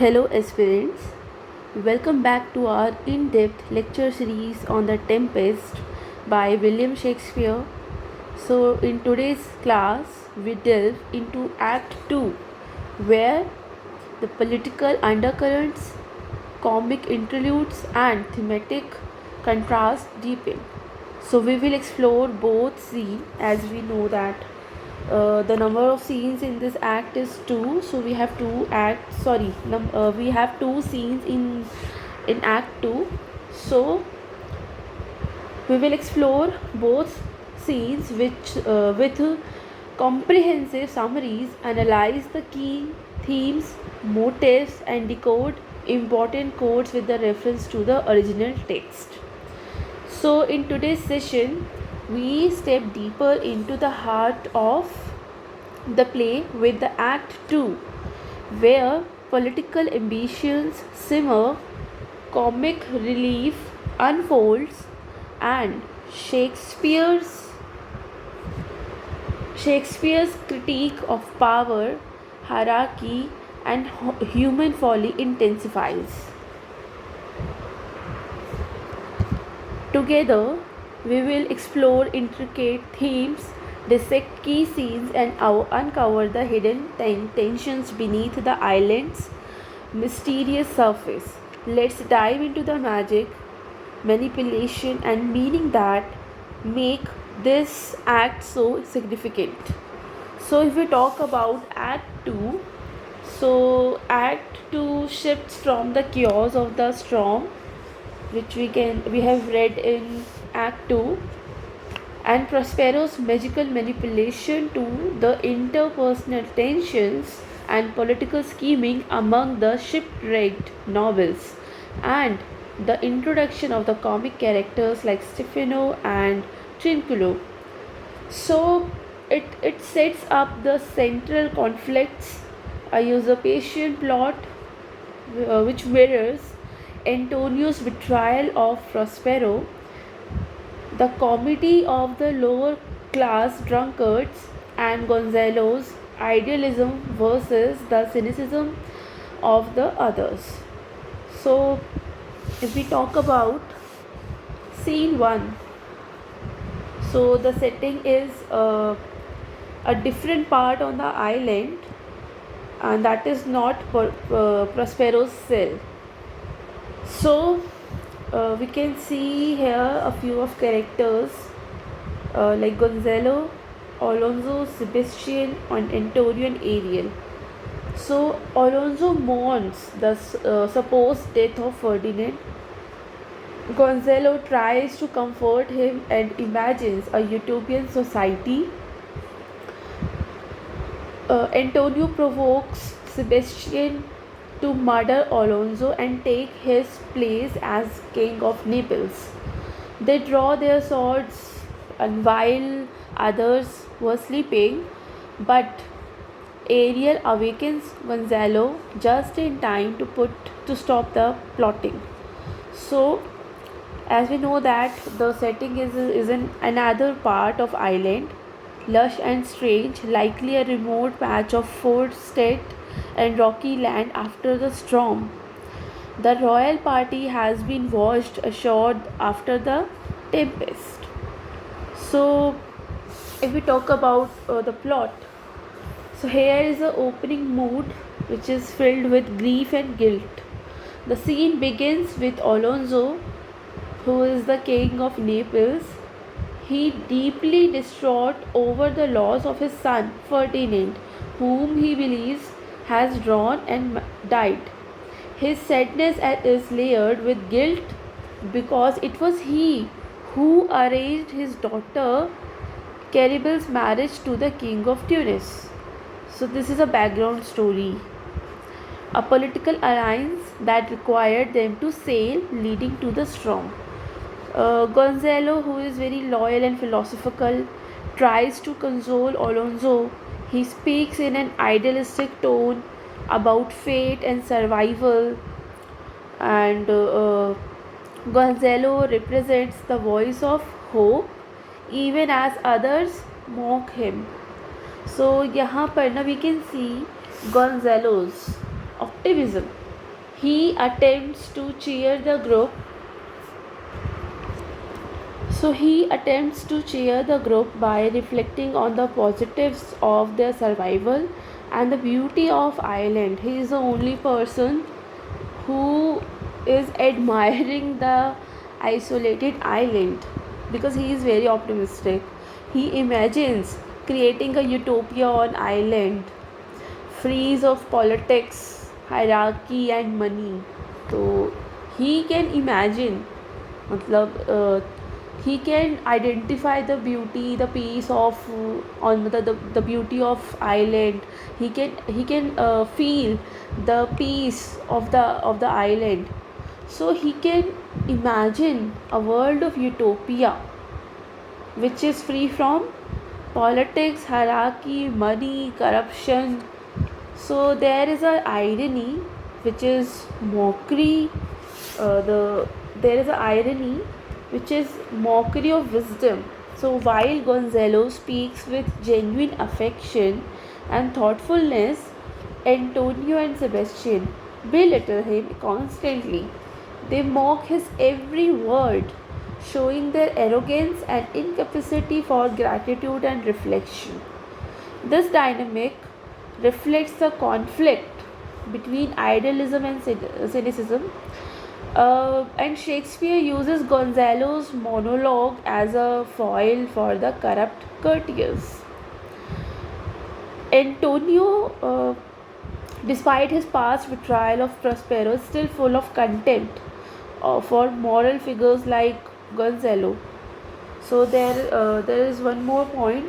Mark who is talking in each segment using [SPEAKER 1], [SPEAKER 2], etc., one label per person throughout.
[SPEAKER 1] Hello, aspirants. Welcome back to our in depth lecture series on The Tempest by William Shakespeare. So, in today's class, we delve into Act 2, where the political undercurrents, comic interludes, and thematic contrast deepen. So, we will explore both scenes as we know that the number of scenes in this act is two, so we have two acts, we have two scenes in act 2. So we will explore both scenes which with comprehensive summaries, analyze the key themes, motives, and decode important quotes with the reference to the original text. So in today's session we step deeper into the heart of the play with the Act 2, where political ambitions simmer, comic relief unfolds, and Shakespeare's critique of power, hierarchy, and human folly intensifies. Together, we will explore intricate themes, dissect key scenes, and uncover the hidden tensions beneath the island's mysterious surface. Let's dive into the magic, manipulation, and meaning that make this act so significant. So, if we talk about Act 2, so Act 2 shifts from the chaos of the storm, which we have read in Act 2, and Prospero's magical manipulation to the interpersonal tensions and political scheming among the shipwrecked nobles, and the introduction of the comic characters like Stefano and Trinculo. So it sets up the central conflicts, a usurpation plot which mirrors Antonio's betrayal of Prospero, the comedy of the lower class drunkards, and Gonzalo's idealism versus the cynicism of the others. So, if we talk about scene 1, so the setting is a different part on the island, and that is not Prospero's cell. So we can see here a few of characters like Gonzalo, Alonso, Sebastian, and Antonio and Ariel. So Alonso mourns the supposed death of Ferdinand. Gonzalo tries to comfort him and imagines a utopian society. Antonio provokes Sebastian to murder Alonso and take his place as king of Naples. They draw their swords, and while others were sleeping, but Ariel awakens Gonzalo just in time to stop the plotting. So, as we know that the setting is in another part of island, lush and strange, likely a remote patch of forested and rocky land after the storm. The royal party has been washed ashore after the tempest. So, if we talk about the plot, so here is the opening mood which is filled with grief and guilt. The scene begins with Alonso, who is the king of Naples. He deeply distraught over the loss of his son Ferdinand, whom he believes has drawn and died. His sadness is layered with guilt because it was he who arranged his daughter Caribel's marriage to the king of Tunis. So this is a background story. A political alliance that required them to sail, leading to the storm. Gonzalo, who is very loyal and philosophical, tries to console Alonso. He speaks in an idealistic tone about fate and survival, and Gonzalo represents the voice of hope even as others mock him. So यहाँ पर ना we can see Gonzalo's optimism. He attempts to cheer the group. So he attempts to cheer the group by reflecting on the positives of their survival and the beauty of Ireland. He is the only person who is admiring the isolated island because he is very optimistic. He imagines creating a utopia on island, free of politics, hierarchy and money. So he can imagine, मतलब he can identify the beauty, the peace of on the beauty of island. He can feel the peace of the island. So he can imagine a world of utopia which is free from politics, hierarchy, money, corruption. So there is a irony which is mockery. There is a irony which is mockery of wisdom. So while Gonzalo speaks with genuine affection and thoughtfulness, Antonio and Sebastian belittle him constantly. They mock his every word, showing their arrogance and incapacity for gratitude and reflection. This dynamic reflects the conflict between idealism and cynicism, and Shakespeare uses Gonzalo's monologue as a foil for the corrupt courtiers. Antonio, despite his past betrayal of Prospero, is still full of contempt for moral figures like Gonzalo. So there is one more point: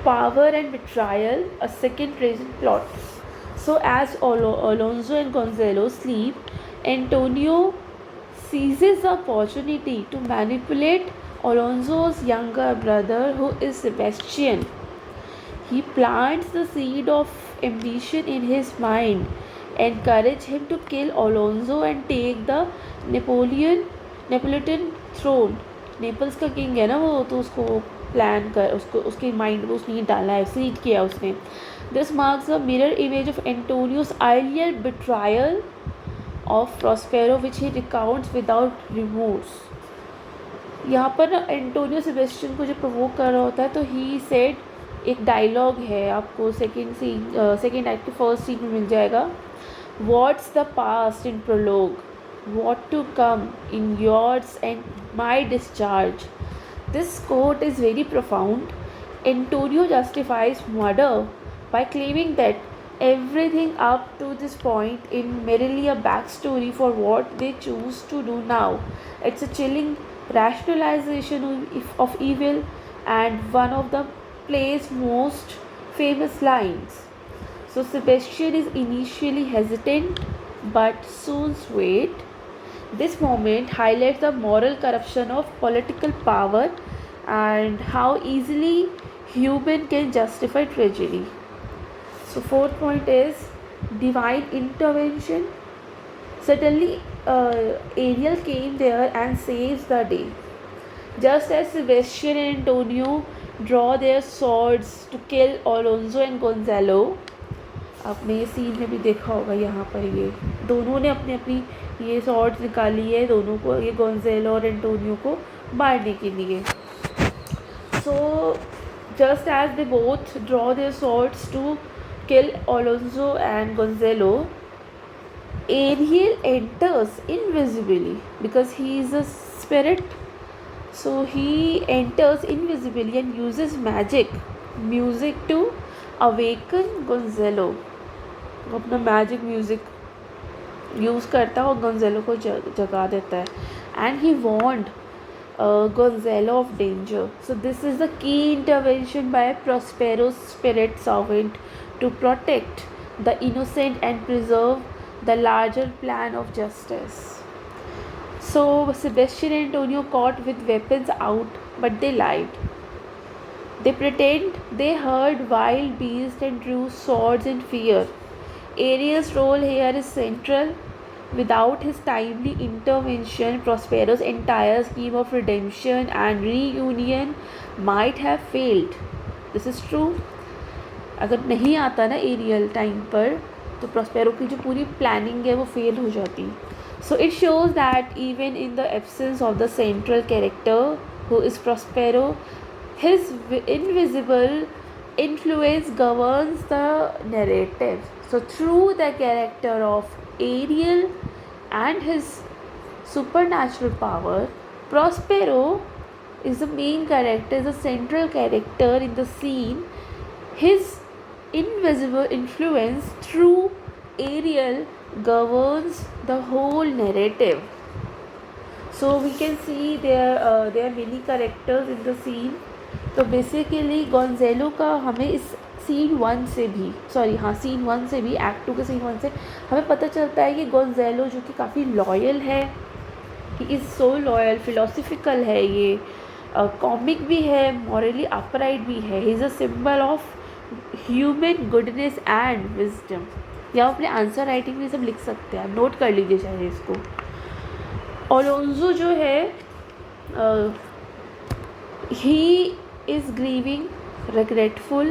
[SPEAKER 1] power and betrayal, a second present plot. So as Alonso and Gonzalo sleep, Antonio seizes the opportunity to manipulate Alonso's younger brother, who is Sebastian. He plants the seed of ambition in his mind, encourage him to kill Alonso and take the Napoleon throne. Naples का king है ना वो, तो उसको plan कर उसको उसके mind में उसने डाला है, सीड किया उसने. This marks the mirror image of Antonio's earlier betrayal of Prospero which he recounts without remorse. यहाँ पर एंटोनियो सेबेस्टियन को जो प्रोवोक कर रहा होता है, तो ही सेड, एक डायलॉग है, आपको सेकेंड एक्ट के फर्स्ट सीन में मिल जाएगा. What's the past in prologue, what to come in yours and my discharge. This quote is very profound. Antonio justifies murder by claiming that everything up to this point is merely a backstory for what they choose to do now. It's a chilling rationalization of evil and one of the play's most famous lines. So Sebastian is initially hesitant but soon swayed. This moment highlights the moral corruption of political power and how easily human can justify tragedy. So fourth point is divine intervention. Suddenly Ariel came there and saves the day. Just as Sebastian and Antonio draw their swords to kill Alonso and Gonzalo, आपने ये scene में भी देखा होगा, यहाँ पर ये दोनों ने अपनी अपनी ये सॉर्ड्स निकाली है, दोनों को, ये गोंजेलो और एंटोनियो को मारने के लिए. So just as they both draw their swords to kill Alonso and Gonzalo, Ariel enters invisibly because he is a spirit. So he enters invisibly and uses music to awaken Gonzalo. वो अपना magic music use करता है और गोंजेलो को जगा देता है. And he warned Gonzalo of danger. So this is the key intervention by Prospero's spirit servant to protect the innocent and preserve the larger plan of justice. So Sebastian and Antonio caught with weapons out, but they lied. They pretend they heard wild beasts and drew swords in fear. Ariel's role here is central. Without his timely intervention, Prospero's entire scheme of redemption and reunion might have failed. This is true. अगर नहीं आता ना aerial time पर, तो Prospero की जो पूरी planning है वो फेल हो जाती है. So it shows that even in the absence of the central character who is Prospero, his invisible influence governs the narrative. So through the character of Ariel and his supernatural power, Prospero is the main character, is the central character in the scene. His invisible influence through Ariel governs the whole narrative. So we can see there are many characters in the scene. तो basically गोंज़ेलो का हमें इस scene 1 से भी scene 1 से भी act 2 के scene 1 से हमें पता चलता है कि गोंज़ेलो जो कि काफ़ी लॉयल है, he is so loyal, philosophical है, ये कॉमिक भी है, मॉरली अपराइट भी है. ही is a symbol of human goodness and wisdom. या आप अपने आंसर राइटिंग में सब लिख सकते हैं, नोट कर लीजिए चाहे इसको. अलोंज़ो जो है he is grieving, regretful,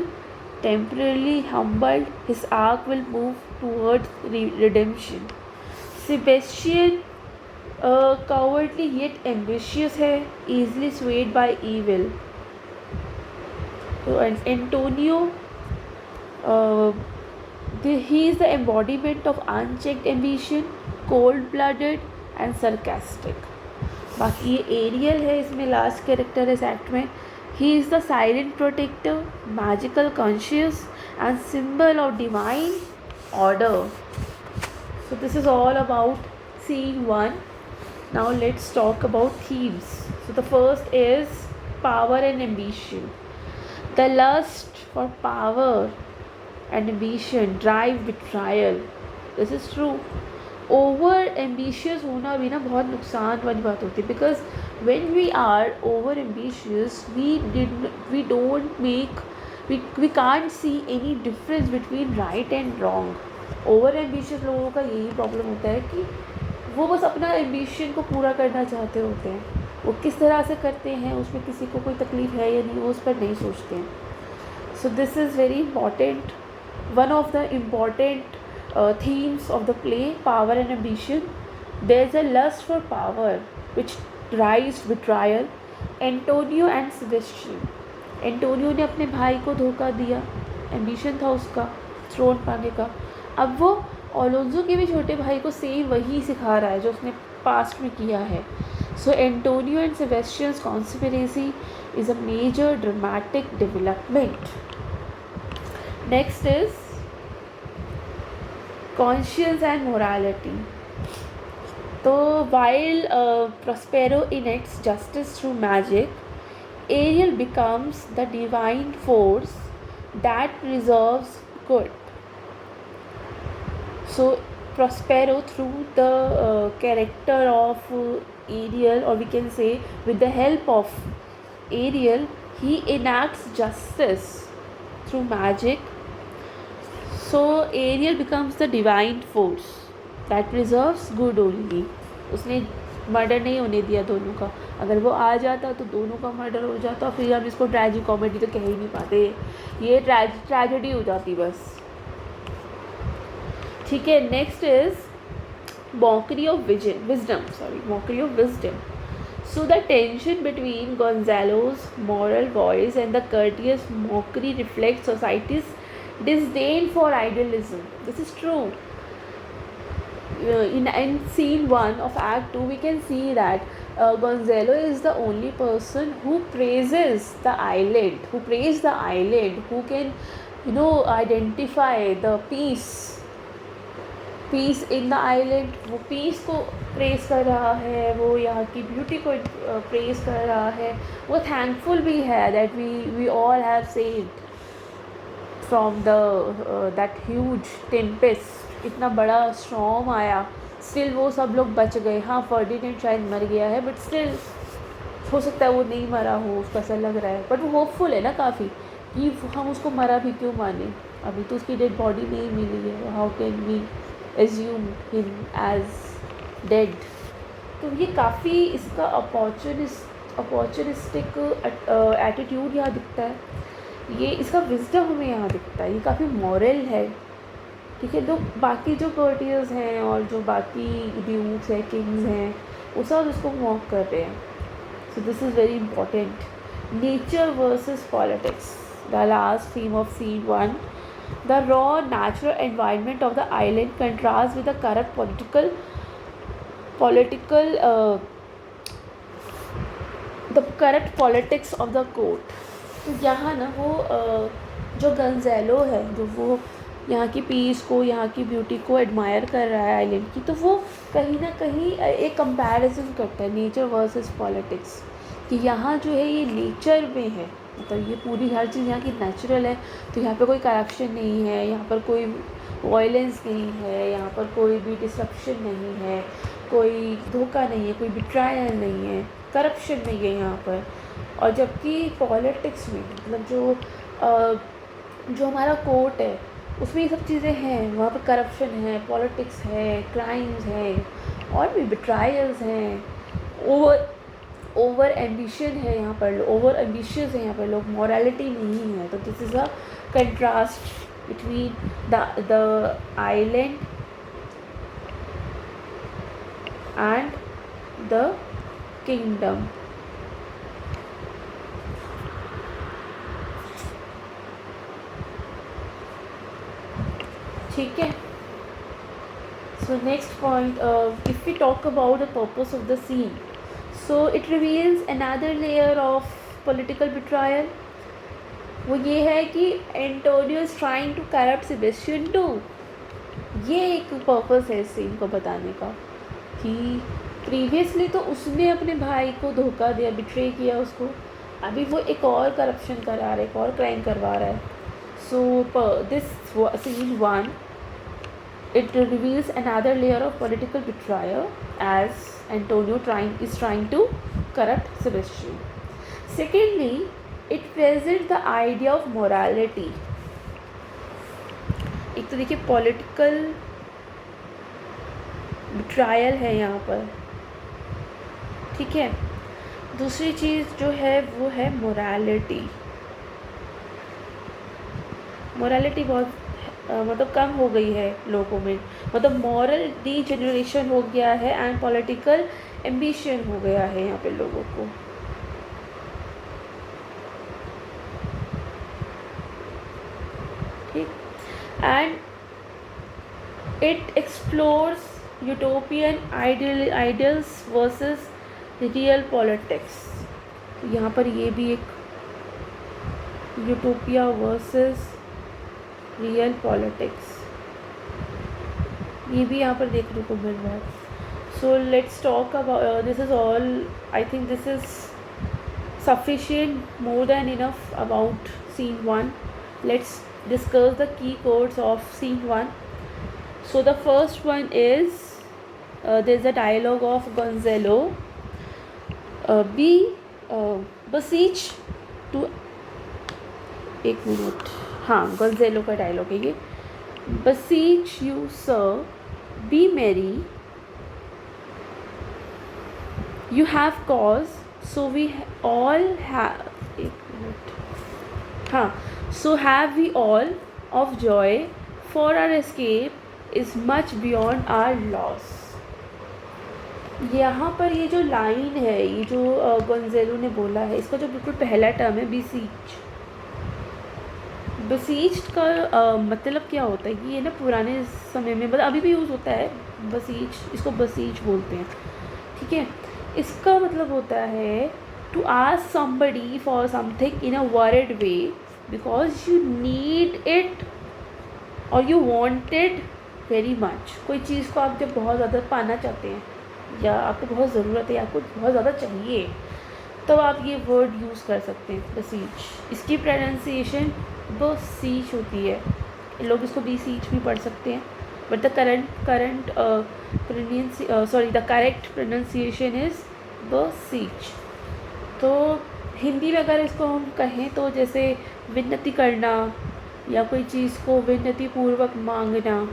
[SPEAKER 1] temporarily humbled. His arc will move towards redemption. Sebastian cowardly yet ambitious है, easily swayed by evil. So and Antonio he is the embodiment of unchecked ambition, cold-blooded and sarcastic. बाकी ये aerial है, इसमें last character इस act में. He is the silent protector, magical conscious and symbol of divine order. So this is all about scene 1. Now let's talk about themes. So the first is power and ambition. The lust for power and ambition drive betrayal. This is true. Over ambitious होना भी ना बहुत नुकसान वाली बात होती है, because when we are over ambitious we don't make we can't see any difference between right and wrong. Over ambitious लोगों का यही प्रॉब्लम होता है कि वो बस अपना एम्बिशन को पूरा करना चाहते होते हैं. वो किस तरह से करते हैं, उसमें किसी को कोई तकलीफ है या नहीं, वो उस पर नहीं सोचते हैं. सो this is very important, one of the important themes of the play, power and ambition. There is a lust for power which drives betrayal. Antonio and Sebastian. Antonio ने अपने भाई को धोखा दिया, एम्बिशन था उसका थ्रोन पाने का. अब वो अलोंज़ो के भी छोटे भाई को सेम वही सिखा रहा है जो उसने पास्ट में किया है. So Antonio and Sebastian's conspiracy is a major dramatic development. Next is conscience and morality. So while Prospero enacts justice through magic, Ariel becomes the divine force that preserves good. So Prospero, through the character of Ariel, or we can say with the help of Ariel, he enacts justice through magic. So Ariel becomes the divine force that preserves good only. उसने murder नहीं होने दिया दोनों का. अगर वो आ जाता तो दोनों का मर्डर हो जाता, फिर हम इसको ट्रेजिक कॉमेडी तो कह ही नहीं पाते, ये ट्रेजेडी हो जाती बस. ठीक है. Next is mockery of wisdom. So the tension between Gonzalo's moral voice and the courteous mockery reflects society's disdain for idealism. This is true. In scene 1 of Act 2, we can see that Gonzalo is the only person who praises the island, who can, identify the peace in the island. वो piece को press कर रहा है, वो यहाँ की beauty को press कर रहा है. वो थैंकफुल भी है that we all have saved from that huge tempest. इतना बड़ा स्टॉर्म आया, स्टिल वो सब लोग बच गए. हाँ, फर्डिनेंड शायद मर गया है, बट स्टिल हो सकता है वो नहीं मरा हो, उसको ऐसा लग रहा है. बट वो होपफुल है ना काफ़ी, कि हम उसको मरा भी क्यों माने, अभी तो उसकी डेड बॉडी नहीं मिली है. How can we assume him as dead. तो ये काफ़ी इसका अपॉर्चुनिस्टिक एटीट्यूड यहाँ दिखता है. ये इसका विजडम हमें यहाँ दिखता है. ये काफ़ी मॉरल है. ठीक है। तो बाकी जो कर्टियर्स हैं और जो बाकी ड्यूक्स हैं, किंग्स हैं, वो सब इसको मॉक कर रहे हैं। So this is very important. Nature versus politics. The last theme of scene one. The raw natural environment of the island contrasts with the corrupt the corrupt politics of the court. तो यहाँ ना वो जो गंजेलो है, जो वो यहाँ की पीस को, यहाँ की ब्यूटी को एडमायर कर रहा है आइलैंड की, तो वो कहीं ना कहीं एक कंपैरिजन करता है नेचर वर्सेस पॉलिटिक्स, कि यहाँ जो है ये नेचर में है, मतलब ये पूरी हर चीज़ यहाँ की नेचुरल है, तो यहाँ पे कोई करप्शन नहीं है, यहाँ पर कोई वायलेंस नहीं है, यहाँ पर कोई भी डिसरप्शन नहीं है, कोई धोखा नहीं है, कोई बिट्रायल नहीं है, करप्शन नहीं है यहाँ पर। और जबकि पॉलिटिक्स में मतलब जो हमारा कोर्ट है उसमें ये सब चीज़ें हैं, वहाँ पर करप्शन है, पॉलिटिक्स है, क्राइम्स हैं और भी बिट्रायल्स हैं, ओवर एम्बिशन है यहाँ पर, ओवर एम्बिशियस है यहाँ पर लोग, मॉरलिटी नहीं है। तो this is a contrast between the island and the kingdom. ठीक है। So next point, if we talk about the purpose of the scene, so it reveals another layer of political betrayal. वो ये है कि Antonio is trying to corrupt Sebastian too. ये एक purpose है इस सीन को बताने का कि प्रीवियसली तो उसने अपने भाई को धोखा दिया, बिट्रे किया उसको, अभी वो एक और करप्शन करा रहा है, एक और क्राइम करवा रहा है। So this scene one, it reveals another layer of political betrayal as Antonio is trying to corrupt Sebastian. Secondly, it presents the idea of morality. एक तो देखिए पॉलिटिकल बिट्रायल है यहाँ पर, ठीक है। दूसरी चीज़ जो है वो है मोरालिटी। मोरालिटी बहुत मतलब कम हो गई है लोगों में, मतलब मॉरल डीजेनरेशन हो गया है एंड पॉलिटिकल एम्बिशन हो गया है यहाँ पे लोगों को। ठीक। And it explores utopian ideals versus real politics. यहाँ पर ये भी एक यूटोपिया वर्सेस रियल पॉलिटिक्स, ये भी यहाँ पर देखने को मिल रहा है। So let's talk about this is all, I think this is sufficient, more than enough about scene one. Let's discuss the key quotes of scene one. So the first one is there is a dialogue of Gonzalo, beseech to, एक मिनट, हाँ Gonzalo का dialogue है ये, beseech you sir, be merry, you have cause, so we all have, एक मिनट, हाँ, so have we all of joy, for our escape is much beyond our loss. यहाँ पर ये जो लाइन है, ये जो गोंजेलो ने बोला है, इसका जो बिल्कुल पहला टर्म है बीसीच, बसीच का मतलब क्या होता है कि ये ना पुराने समय में, मतलब अभी भी यूज़ होता है बसीच, इसको बसीच बोलते हैं, ठीक है। इसका मतलब होता है to ask somebody for something in a word way because you need it और you want it very much. कोई चीज़ को आप जब बहुत ज़्यादा पाना चाहते हैं या आपको बहुत ज़रूरत है, आपको बहुत ज़्यादा चाहिए, तो आप ये वर्ड यूज़ कर सकते हैं बसीच। इसकी प्रोनाउंसिएशन बसीच होती है, लोग इसको बीसीच भी पढ़ सकते हैं, but the correct pronunciation is beseech. तो हिंदी में अगर इसको हम कहें तो जैसे विनती करना या कोई चीज़ को विनती पूर्वक मांगना,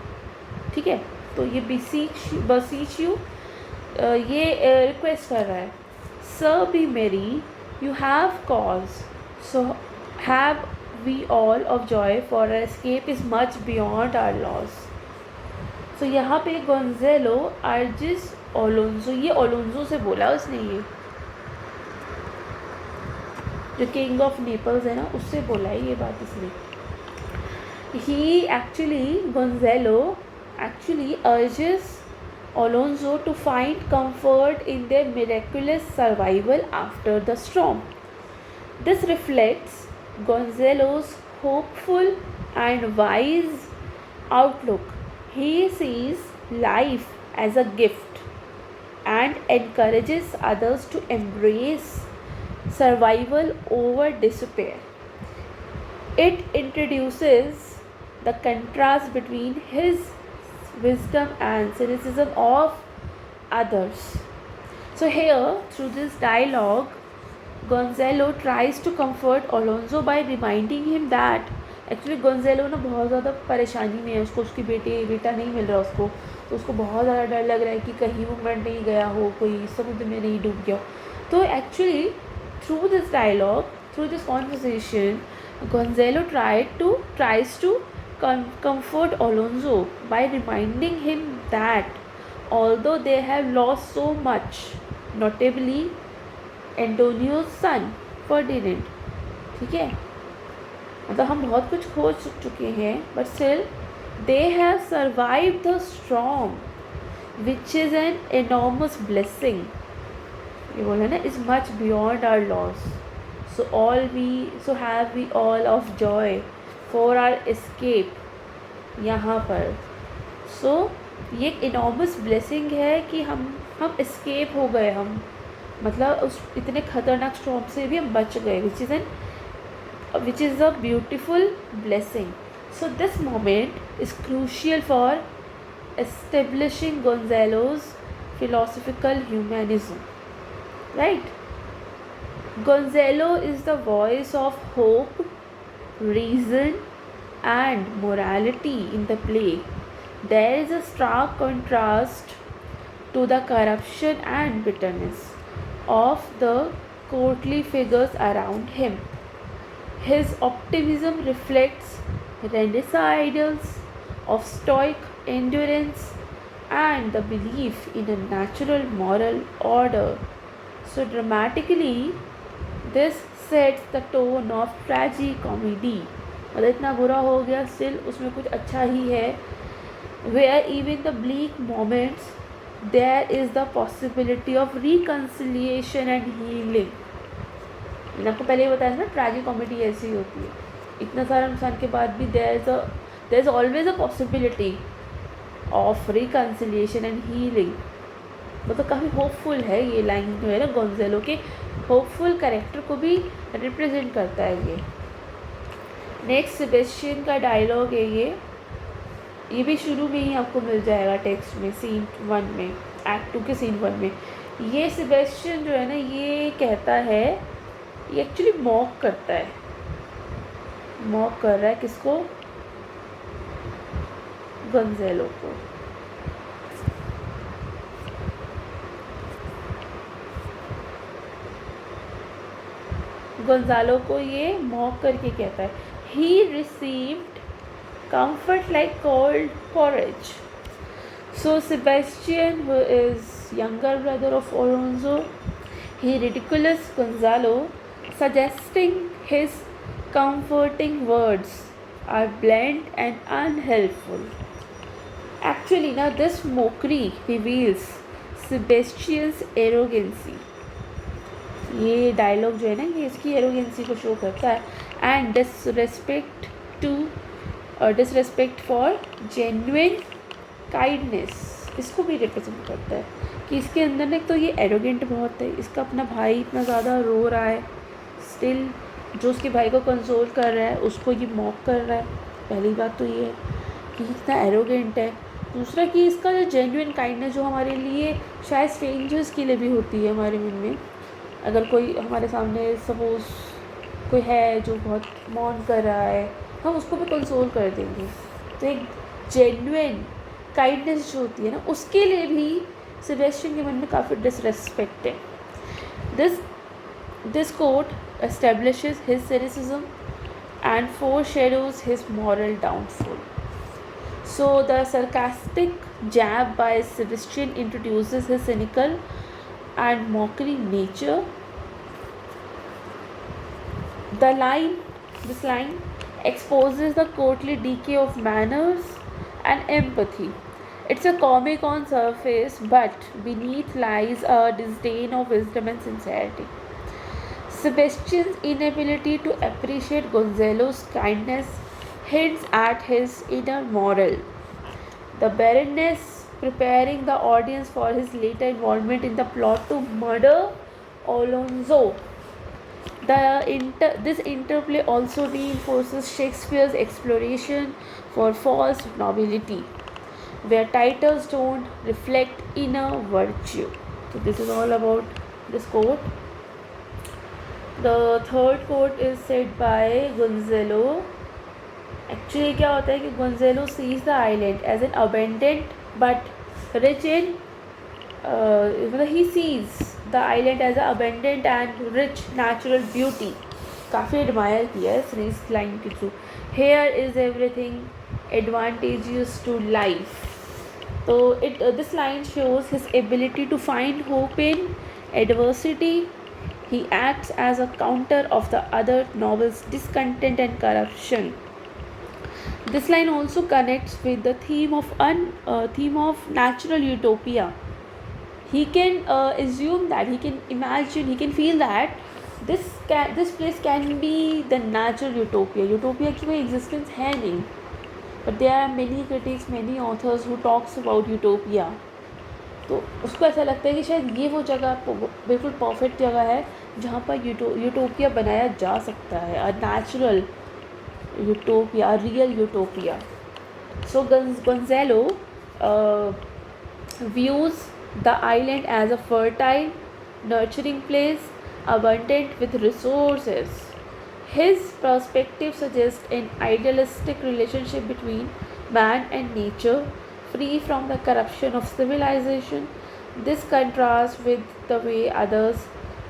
[SPEAKER 1] ठीक है, तो ये बसीच यू, ये रिक्वेस्ट कर रहा है। Sir be merry, you have cause, so have we all of joy, for our escape is much beyond our loss. So यहाँ पे गोंजेलो अर्जिस ओलोंजो, ये ओलोंजो से बोला उसने, ये जो किंग ऑफ नेपल्स है ना उससे बोला है ये बात इसने. ही actually गोंजेलो actually urges Alonso to find comfort in their miraculous survival after the storm. This reflects Gonzalo's hopeful and wise outlook. He sees life as a gift and encourages others to embrace survival over despair. It introduces the contrast between his wisdom and cynicism of others. So here, through this dialogue, Gonzalo tries to comfort Alonso by reminding him that actually Gonzalo ना बहुत ज़्यादा परेशानी में है, उसको उसकी बेटा नहीं मिल रहा उसको, तो उसको बहुत ज़्यादा डर लग रहा है कि कहीं वो मर नहीं गया हो, कोई समुद्र में नहीं डूब गया. तो actually through this dialogue, through this conversation, Gonzalo tries to comfort Alonso by reminding him that although they have lost so much, notably Antonio's son Ferdinand, ठीक है, मतलब हम बहुत कुछ खो चुके हैं, but still they have survived the storm, which is an enormous blessing. ये बोला ना, is much beyond our loss. So have we all of joy for our escape यहाँ पर. So ये एक enormous blessing है कि हम escape हो गए, हम मतलब उस इतने खतरनाक storm से भी हम बच गए, which is a beautiful blessing. So this moment is crucial for establishing Gonzalo's philosophical humanism, right? Gonzalo is the voice of hope, reason and morality in the play. There is a stark contrast to the corruption and bitterness of the courtly figures around him. His optimism reflects Renaissance ideals of stoic endurance and the belief in a natural moral order. So dramatically, this sets the tone of tragicomedy. मतलब इतना बुरा हो गया, still उसमें कुछ अच्छा ही है. Where even the bleak moments, there is the possibility of reconciliation and healing. मैंने आपको पहले ही बताया ना, ट्रैजिक कॉमेडी ऐसी होती है, इतना सारा नुकसान के बाद भी there is always a possibility of reconciliation and healing. मतलब काफ़ी होपफुल है ये लाइन जो है ना, गोंजेलो के होपफुल कैरेक्टर को भी रिप्रेजेंट करता है ये. नेक्स्ट सेबेस्टियन का डायलॉग है ये भी शुरू में ही आपको मिल जाएगा टेक्स्ट में, सीन 1 में, एक्ट 2 के सीन 1 में. ये सेबेस्टियन जो है ना, ये कहता है, ये एक्चुअली मॉक करता है, मॉक कर रहा है किसको, गोंजेलो को. गोंजालो को ये मॉक करके कहता है, he received comfort like cold porridge. So Sebastian, who is younger brother of Alonso, he ridicules Gonzalo, suggesting his comforting words are bland and unhelpful. Actually, now this mockery reveals Sebastian's arrogancy. ये dialogue जो है ना, ये इसकी arrogancy को show करता है. And disrespect for genuine kindness, इसको भी रिप्रेजेंट करता है कि इसके अंदर ना, तो ये एरोगेंट बहुत है, इसका अपना भाई इतना ज़्यादा रो रहा है, स्टिल जो उसके भाई को कंसोल कर रहा है उसको ये मॉक कर रहा है. पहली बात तो ये है कि इतना एरोगेंट है. दूसरा कि इसका जो जेन्युइन काइंडनेस जो हमारे लिए शायद स्ट्रेंजर्स के लिए भी होती है, हमारे मन में अगर कोई हमारे सामने सपोज़ कोई है जो बहुत मौन कर रहा है, हम उसको भी कंसोल कर देंगे. तो एक जेन्युइन काइंडनेस जो होती है ना, उसके लिए भी सेबेस्टियन के मन में काफ़ी डिसरेस्पेक्ट है. This quote establishes his cynicism and foreshadows his moral downfall. So the sarcastic jab by Sebastian introduces his cynical and mockery nature. The line, this line exposes the courtly decay of manners and empathy. It's a comic on surface, but beneath lies a disdain of wisdom and sincerity. Sebastian's inability to appreciate Gonzalo's kindness hints at his inner moral. The Baroness preparing the audience for his later involvement in the plot to murder Alonso. This interplay also reinforces Shakespeare's exploration for false nobility, where titles don't reflect inner virtue. So this is all about this quote. The third quote is said by Gonzalo. Actually क्या होता है कि Gonzalo sees the island as an abandoned but rich in he sees the island as an abundant and rich natural beauty. काफ़ी admire किया है इसने इस line के through. Here is everything advantageous to life. So this line shows his ability to find hope in adversity. He acts as a counter of the other noble's discontent and corruption. This line also connects with the theme of natural utopia. He can assume that, he can imagine, he can feel that this place can be the natural utopia. Utopia की कोई existence है नहीं, but there are many critics, many authors who talks about utopia. तो उसको ऐसा लगता है कि शायद ये वो जगह बिल्कुल परफेक्ट जगह है जहाँ पर यूटोपिया बनाया जा सकता है, a natural utopia, a real utopia. So Gonzalo views the island as a fertile, nurturing place, abundant with resources. His perspective suggests an idealistic relationship between man and nature, free from the corruption of civilization. This contrasts with the way others,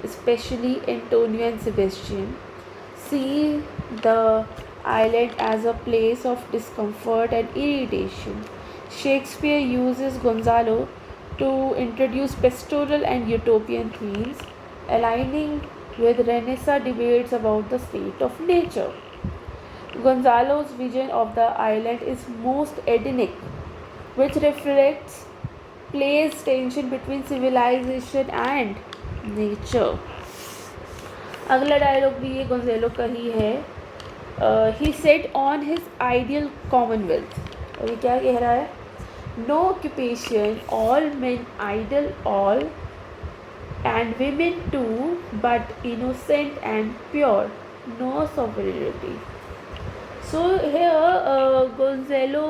[SPEAKER 1] especially Antonio and Sebastian, see the island as a place of discomfort and irritation. Shakespeare uses Gonzalo to introduce pastoral and utopian themes, aligning with Renaissance debates about the state of nature. Gonzalo's vision of the island is most Edenic, which reflects plays tension between civilization and nature. अगला dialogue भी ये Gonzalo का ही है. He set on his ideal commonwealth. और ये क्या कह रहा है? No occupation, all men idle, all and women too, but innocent and pure, no sovereignty. So here Gonzalo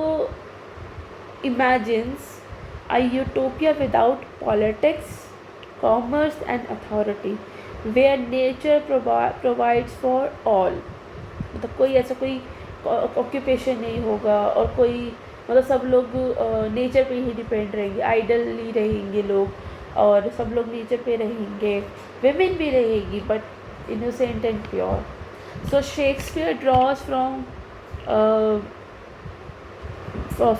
[SPEAKER 1] imagines a utopia without politics, commerce and authority, where nature provides for all. मतलब कोई ऐसा कोई occupation नहीं होगा और कोई मतलब सब लोग नेचर पे ही डिपेंड रहेंगे, आइडली रहेंगे लोग और सब लोग नेचर पे रहेंगे, विमेन भी रहेगी but innocent and pure. So Shakespeare draws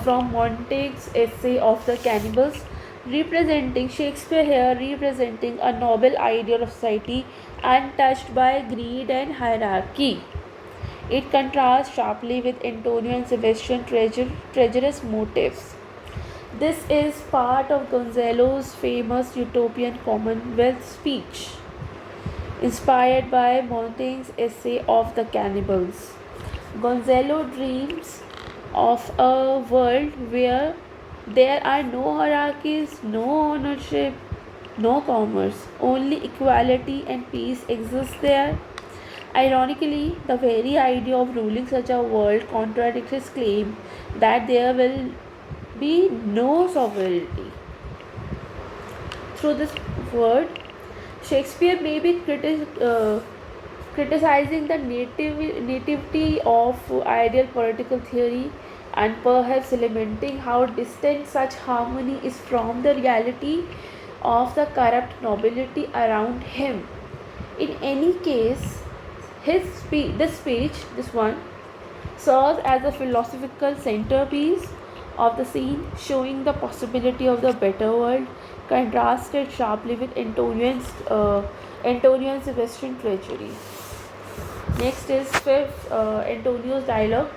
[SPEAKER 1] from Montague's essay of the cannibals, representing Shakespeare here representing a noble ideal of society untouched by greed and hierarchy. It contrasts sharply with Antonio and Sebastian's treacherous motives. This is part of Gonzalo's famous utopian Commonwealth speech, inspired by Montaigne's essay of the cannibals. Gonzalo dreams of a world where there are no hierarchies, no ownership, no commerce, only equality and peace exists there. Ironically, the very idea of ruling such a world contradicts his claim that there will be no sovereignty. Through this word, Shakespeare may be criticizing the nativity of ideal political theory and perhaps lamenting how distant such harmony is from the reality of the corrupt nobility around him. In any case, this speech, this one, serves as a philosophical centerpiece, of the scene, showing the possibility of the better world, contrasted sharply with Antonio's Western treachery. Next is fifth, Antonio's dialogue.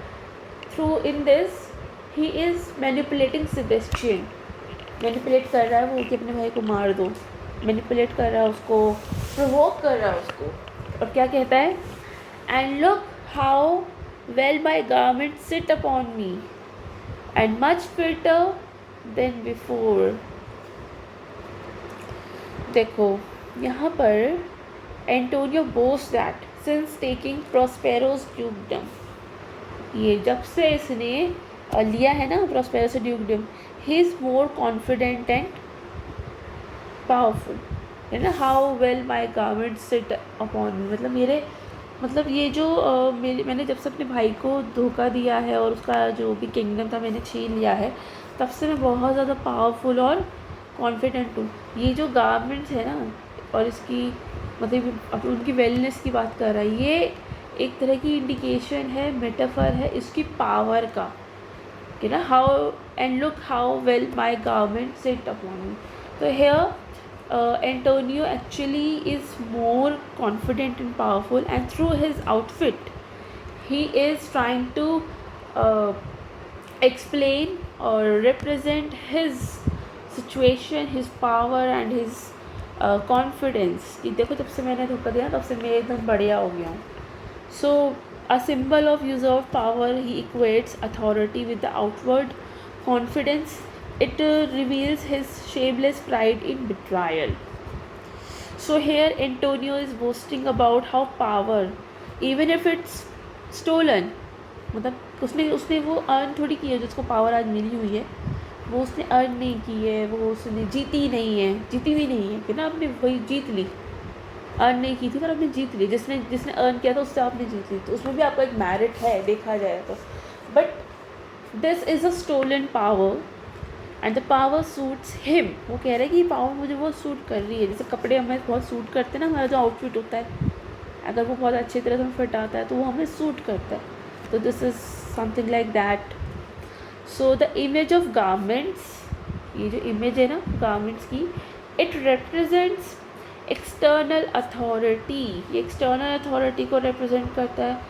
[SPEAKER 1] Through in this, he is manipulating Sebastian. Manipulate कर रहा है वो कि अपने भाई को मार दो, मैनिपुलेट कर रहा है उसको, प्रोवोक कर रहा है उसको. और क्या कहता है? And look how well my garment sit upon me and much fitter than before. देखो यहाँ पर Antonio boast that since taking Prospero's dukedom, ये जब से इसने लिया है ना प्रॉस्पेरो से ड्यूकडम, he is more confident and powerful, है ना. How well my garment sit upon me, मतलब मेरे मतलब ये जो मैंने जब से अपने भाई को धोखा दिया है और उसका जो भी किंगडम था मैंने छीन लिया है, तब से मैं बहुत ज़्यादा पावरफुल और कॉन्फिडेंट हूँ. ये जो गारमेंट्स है ना और इसकी मतलब अब उनकी वेलनेस की बात कर रहा है, ये एक तरह की इंडिकेशन है, मेटाफर है इसकी पावर का, कि ना how and look how well my garment sit upon me. तो here Antonio actually is more confident and powerful and through his outfit he is trying to explain or represent his situation, his power and his confidence. कि देखो जब से मैंने धोखा दिया तब से मैं एकदम बढ़िया हो गया हूँ. So a symbol of usurped power, he equates authority with the outward confidence. It reveals his shameless pride in betrayal. So here Antonio is boasting about how power, even if it's stolen, मतलब उसने उसने वो earn थोड़ी की है, जिसको power आज मिली हुई है वो उसने अर्न नहीं की है, वो उसने जीती नहीं है, जीती भी नहीं है कि ना, आपने वही जीत ली. अर्न नहीं की थी पर आपने जीत ली. जिसने जिसने अर्न किया था उससे आपने जीत ली, तो उसमें भी आपका एक मेरिट है देखा जाए तो. But this is a stolen power and the power suits him. वो कह रहा है कि ये पावर मुझे बहुत सूट कर रही है. जैसे कपड़े हमें बहुत सूट करते हैं ना, हमारा जो आउटफिट होता है अगर वो बहुत अच्छी तरह से हमें फिट आता है तो वो हमें सूट करता है. तो this is something like that. So the image of garments, ये जो इमेज है ना गारमेंट्स की, इट रिप्रेजेंट्स एक्सटर्नल अथॉरिटी. ये एक्सटर्नल अथॉरिटी को रिप्रेजेंट करता है.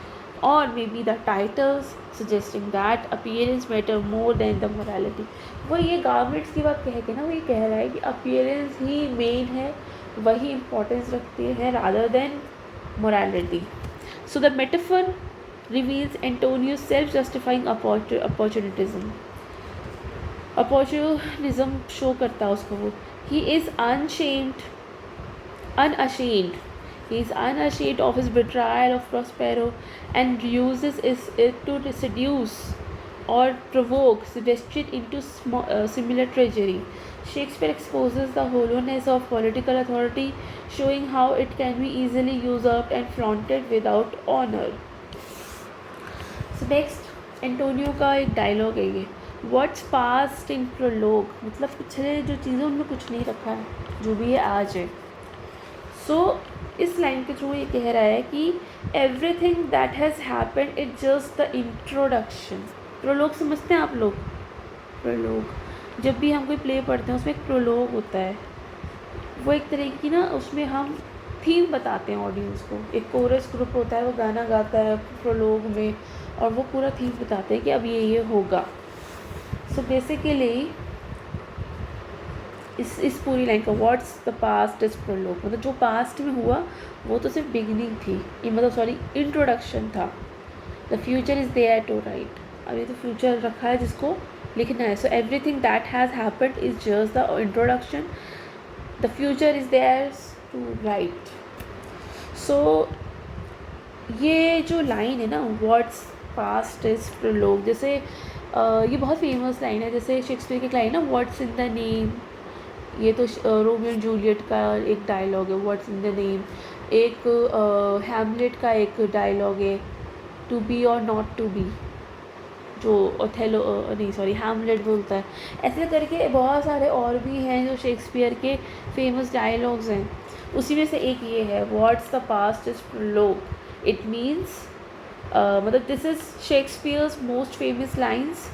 [SPEAKER 1] और may be the titles suggesting that appearance matter more than the morality. वो ये गारमेंट्स की बात कह के ना वो ये कह रहा है कि अपीयरेंस ही मेन है, वही इम्पोर्टेंस रखते हैं rather than morality. So the metaphor reveals Antonio's self-justifying opportunism. Opportunism show करता है उसको वो. He is unashamed. He is unashamed of his betrayal of Prospero and uses it to seduce or provoke Sebastian into similar treachery. Shakespeare exposes the hollowness of political authority, showing how it can be easily usurped and flaunted without honor. So next Antonio का एक dialogue है ये, what's past in prologue, मतलब पिछले जो चीज़ें उनमें कुछ नहीं रखा है, जो भी है आज है. सो इस लाइन के थ्रू ये कह रहा है कि everything that has happened is just the introduction. Prologue समझते हैं आप लोग? प्रोलॉग जब भी हम कोई प्ले पढ़ते हैं उसमें एक प्रोलॉग होता है. वो एक तरह की ना उसमें हम थीम बताते हैं ऑडियंस को. एक कोरस ग्रुप होता है वो गाना गाता है प्रोलॉग में और वो पूरा थीम बताते हैं कि अब ये होगा. सो बेसिकली इस पूरी लाइन का what's the past is prologue, मतलब जो पास्ट में हुआ वो तो सिर्फ बिगिनिंग थी, मतलब सॉरी इंट्रोडक्शन था. The future is there to write. अभी तो फ्यूचर रखा है जिसको लिखना है. So everything that has happened is just the introduction. The future is there to write. So ये जो लाइन है ना व्हाट्स पास्ट इज प्रोलॉग, जैसे ये बहुत फेमस लाइन है. जैसे शेक्सपियर की लाइन है व्हाट्स इन द नेम, ये तो रोमियो एंड जूलियट का एक डायलॉग है व्हाट्स इन द नेम. एक हैमलेट का एक डायलॉग है टू बी और नॉट टू बी, जो ओथेलो नहीं सॉरी हैमलेट बोलता है. ऐसे करके बहुत सारे और भी हैं जो शेक्सपियर के फेमस डायलॉग्स हैं. उसी में से एक ये है what's the past is prologue. It means मतलब this is Shakespeare's most famous lines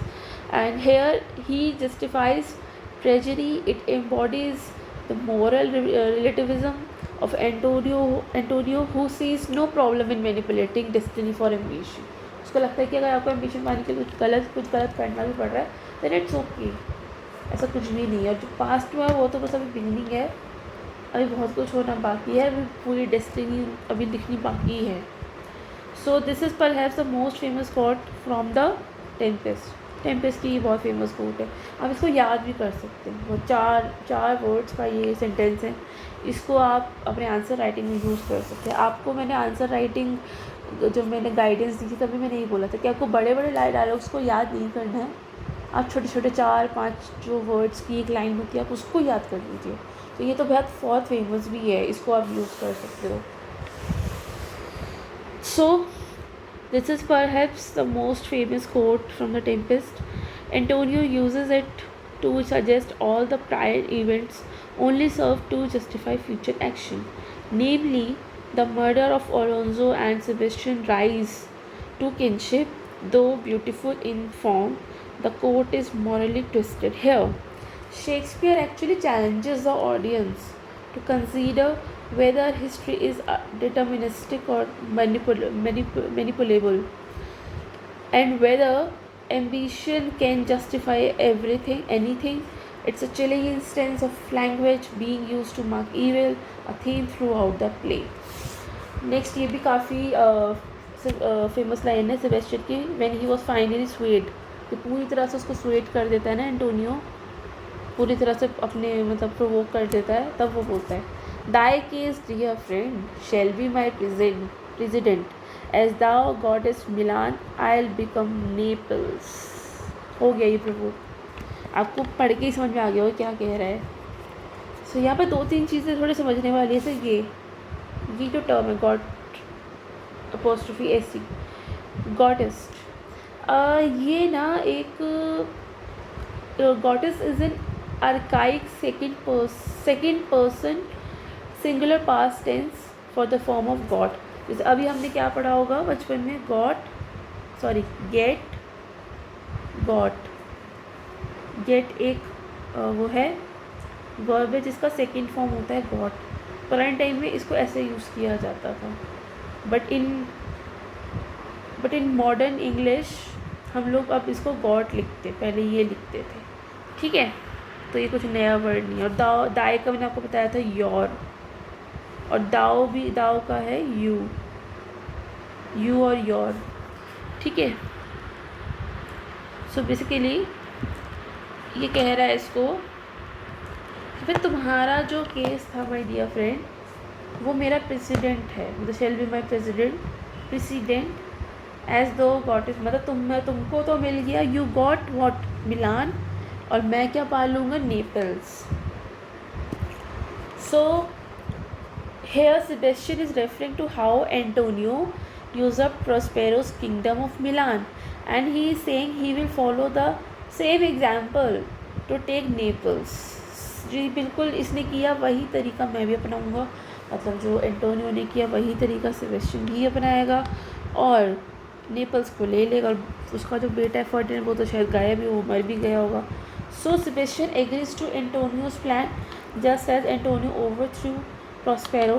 [SPEAKER 1] And here he justifies treachery. It embodies the moral relativism of Antonio, who sees no problem in manipulating destiny for ambition. उसको लगता है कि अगर आपको ambition पाने के लिए कुछ गलत करना भी पड़ रहा है, देन इट्स ओके, ऐसा कुछ भी नहीं है। और जो पास्ट में है वो तो बस अभी बिगनिंग है, अभी बहुत कुछ होना बाकी है, अभी पूरी डेस्टिनी अभी लिखनी बाकी है। So this is perhaps the most famous quote from the Tempest की बहुत फेमस कोट है। आप इसको याद भी कर सकते हैं, वो चार वर्ड्स का ये सेंटेंस है। इसको आप अपने आंसर राइटिंग में यूज़ कर सकते हैं। आपको मैंने आंसर राइटिंग जब मैंने गाइडेंस दी थी तभी मैंने यही बोला था कि आपको बड़े बड़े डायलॉग्स को याद नहीं करना है, आप छोटे छोटे 4-5 जो वर्ड्स की एक लाइन होती है आप उसको याद कर लीजिए। तो ये तो बहुत फेमस भी है, इसको आप यूज़ कर सकते हो। सो this is perhaps the most famous quote from The Tempest. Antonio uses it to suggest all the prior events only serve to justify future action. Namely, the murder of Alonso and Sebastian rise to kinship. Though beautiful in form, the quote is morally twisted here. Shakespeare actually challenges the audience to consider whether history is deterministic or manipulable, and whether ambition can justify anything. It's a chilling instance of language being used to mark evil, a theme throughout the play. Next ये भी काफ़ी famous line है Sebastian की, when he was finally swayed, कि पूरी तरह से उसको स्वेड कर देता है ना एंटोनियो, पूरी तरह से अपने मतलब प्रोवोक कर देता है, तब वो बोलता है thy case dear friend shall be my precedent as thou got is Milan I will become Naples. हो गया ये प्रोवोक, आपको पढ़ के ही समझ में आ गया हो क्या कह रहा है। सो यहाँ पर 2-3 चीज़ें थोड़े समझने वाली है। सर ये जो टर्म है गॉड अपोस्ट्रोफी एसी गॉडेस्ट, ये ना एक goddess is an archaic second person singular past tense for the form of God। जैसे अभी हमने क्या पढ़ा होगा बचपन में, गेट एक वो है वर्ब है जिसका सेकंड फॉर्म होता है गॉड। पुराने टाइम में इसको ऐसे यूज़ किया जाता था, बट इन मॉडर्न इंग्लिश हम लोग अब इसको गॉड लिखते, पहले ये लिखते थे, ठीक है। तो ये कुछ नया वर्ड नहीं है। और दाई का मैंने आपको बताया था योर, और दाओ का है यू और योर, ठीक है। सो बेसिकली ये कह रहा है इसको कि फिर तुम्हारा जो केस था माय डियर फ्रेंड, वो मेरा प्रेसिडेंट है, मतलब shall be my president as though got is, मतलब तुमको तो मिल गया, यू गॉट वॉट मिलान, और मैं क्या पा लूँगा Naples. So here Sebastian is referring to how Antonio usurped Prospero's kingdom of Milan, and he is saying he will follow the same example to take Naples। जी बिल्कुल इसने किया वही तरीका मैं भी अपनाऊंगा, मतलब जो एंटोनियो ने किया वही तरीका सेबेस्टियन भी अपनाएगा और नेपल्स को ले लेगा। और उसका जो बेटा है फर्डिनेंड वो तो शायद गायब भी, वो मर भी गया होगा। So Sebastian agrees to Antonio's plan just as Antonio overthrew Prospero।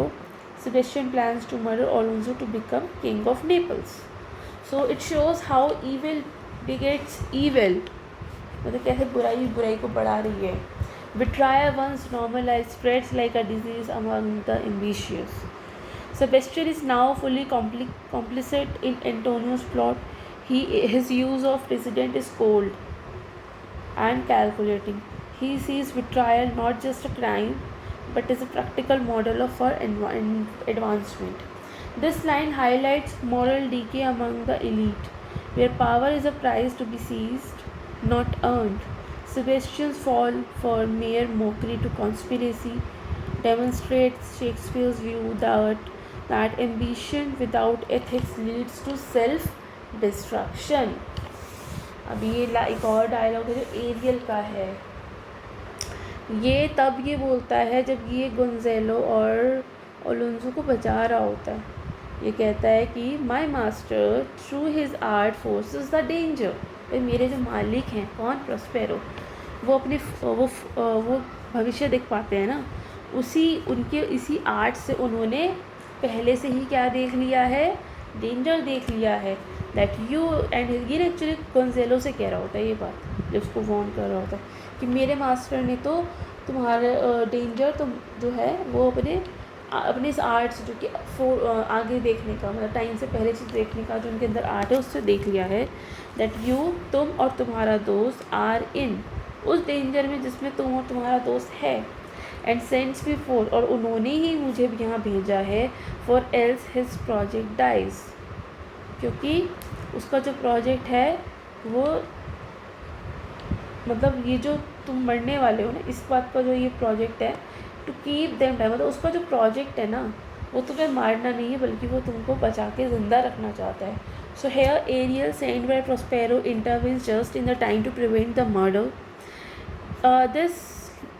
[SPEAKER 1] Sebastian plans to murder Alonso to become king of Naples। So it shows how evil begets evil, मतलब कैसे बुराई को बढ़ा रही है। Betrayal once normalized spreads like a disease among the ambitious। Sebastian is now fully complicit in Antonio's plot। His use of president is cold and calculating। He sees betrayal not just a crime but is a practical model of our advancement। This line highlights moral decay among the elite, where power is a prize to be seized, not earned। Sebastian's fall for mere mockery to conspiracy demonstrates Shakespeare's view that ambition without ethics leads to self-destruction। अब ये एक और dialogue है जो aerial का है, ये तब ये बोलता है जब ये गोंज़ेलो और ओलोंजो को बचा रहा होता है। ये कहता है कि my master through his art forces the danger. भाई मेरे जो मालिक हैं, कौन, प्रॉस्पेरो, वो अपने वो भविष्य देख पाते हैं ना, उनके इसी आर्ट से उन्होंने पहले से ही क्या देख लिया है, डेंजर देख लिया है। दैट यू एंड ये एक्चुअली गोंजेलो से कह रहा होता है ये बात, जो उसको वॉर्न कर रहा होता है कि मेरे मास्टर ने तो तुम्हारे डेंजर तुम जो है वो अपने इस आर्ट से, जो कि आगे देखने का, मतलब टाइम से पहले चीज़ देखने का जो उनके अंदर आर्ट है, उससे देख लिया है। दैट यू, तुम और तुम्हारा दोस्त, आर इन, उस डेंजर में जिसमें तुम और तुम्हारा दोस्त है। एंड सेंड्स मी फॉर, और उन्होंने ही मुझे यहाँ भेजा है, for else his project dies, क्योंकि उसका जो प्रोजेक्ट है वो, मतलब ये जो तुम मरने वाले हो ना, इस बात का जो ये प्रोजेक्ट है, टू कीप देम टाइम, मतलब उसका जो प्रोजेक्ट है ना, वो तुम्हें मारना नहीं है, बल्कि वो तुमको बचा के ज़िंदा रखना चाहता है। So here Ariel send by Prospero intervenes just in the time to prevent the murder.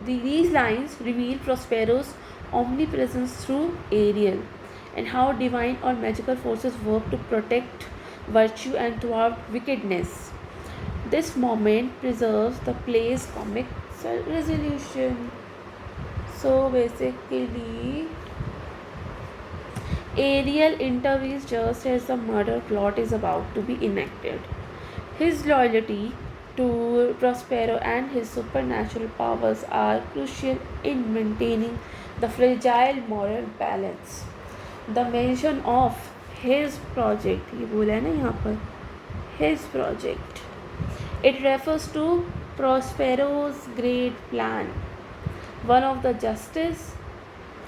[SPEAKER 1] These lines reveal Prospero's omnipresence through Ariel, and how divine or magical forces work to protect virtue and thwart wickedness. This moment preserves the play's comic resolution. So basically, Ariel intervenes just as the murder plot is about to be enacted. His loyalty to Prospero and his supernatural powers are crucial in maintaining the fragile moral balance. The mention of his project, ये बोला है ना यहाँ पर, his project, it refers to Prospero's great plan, one of the justice,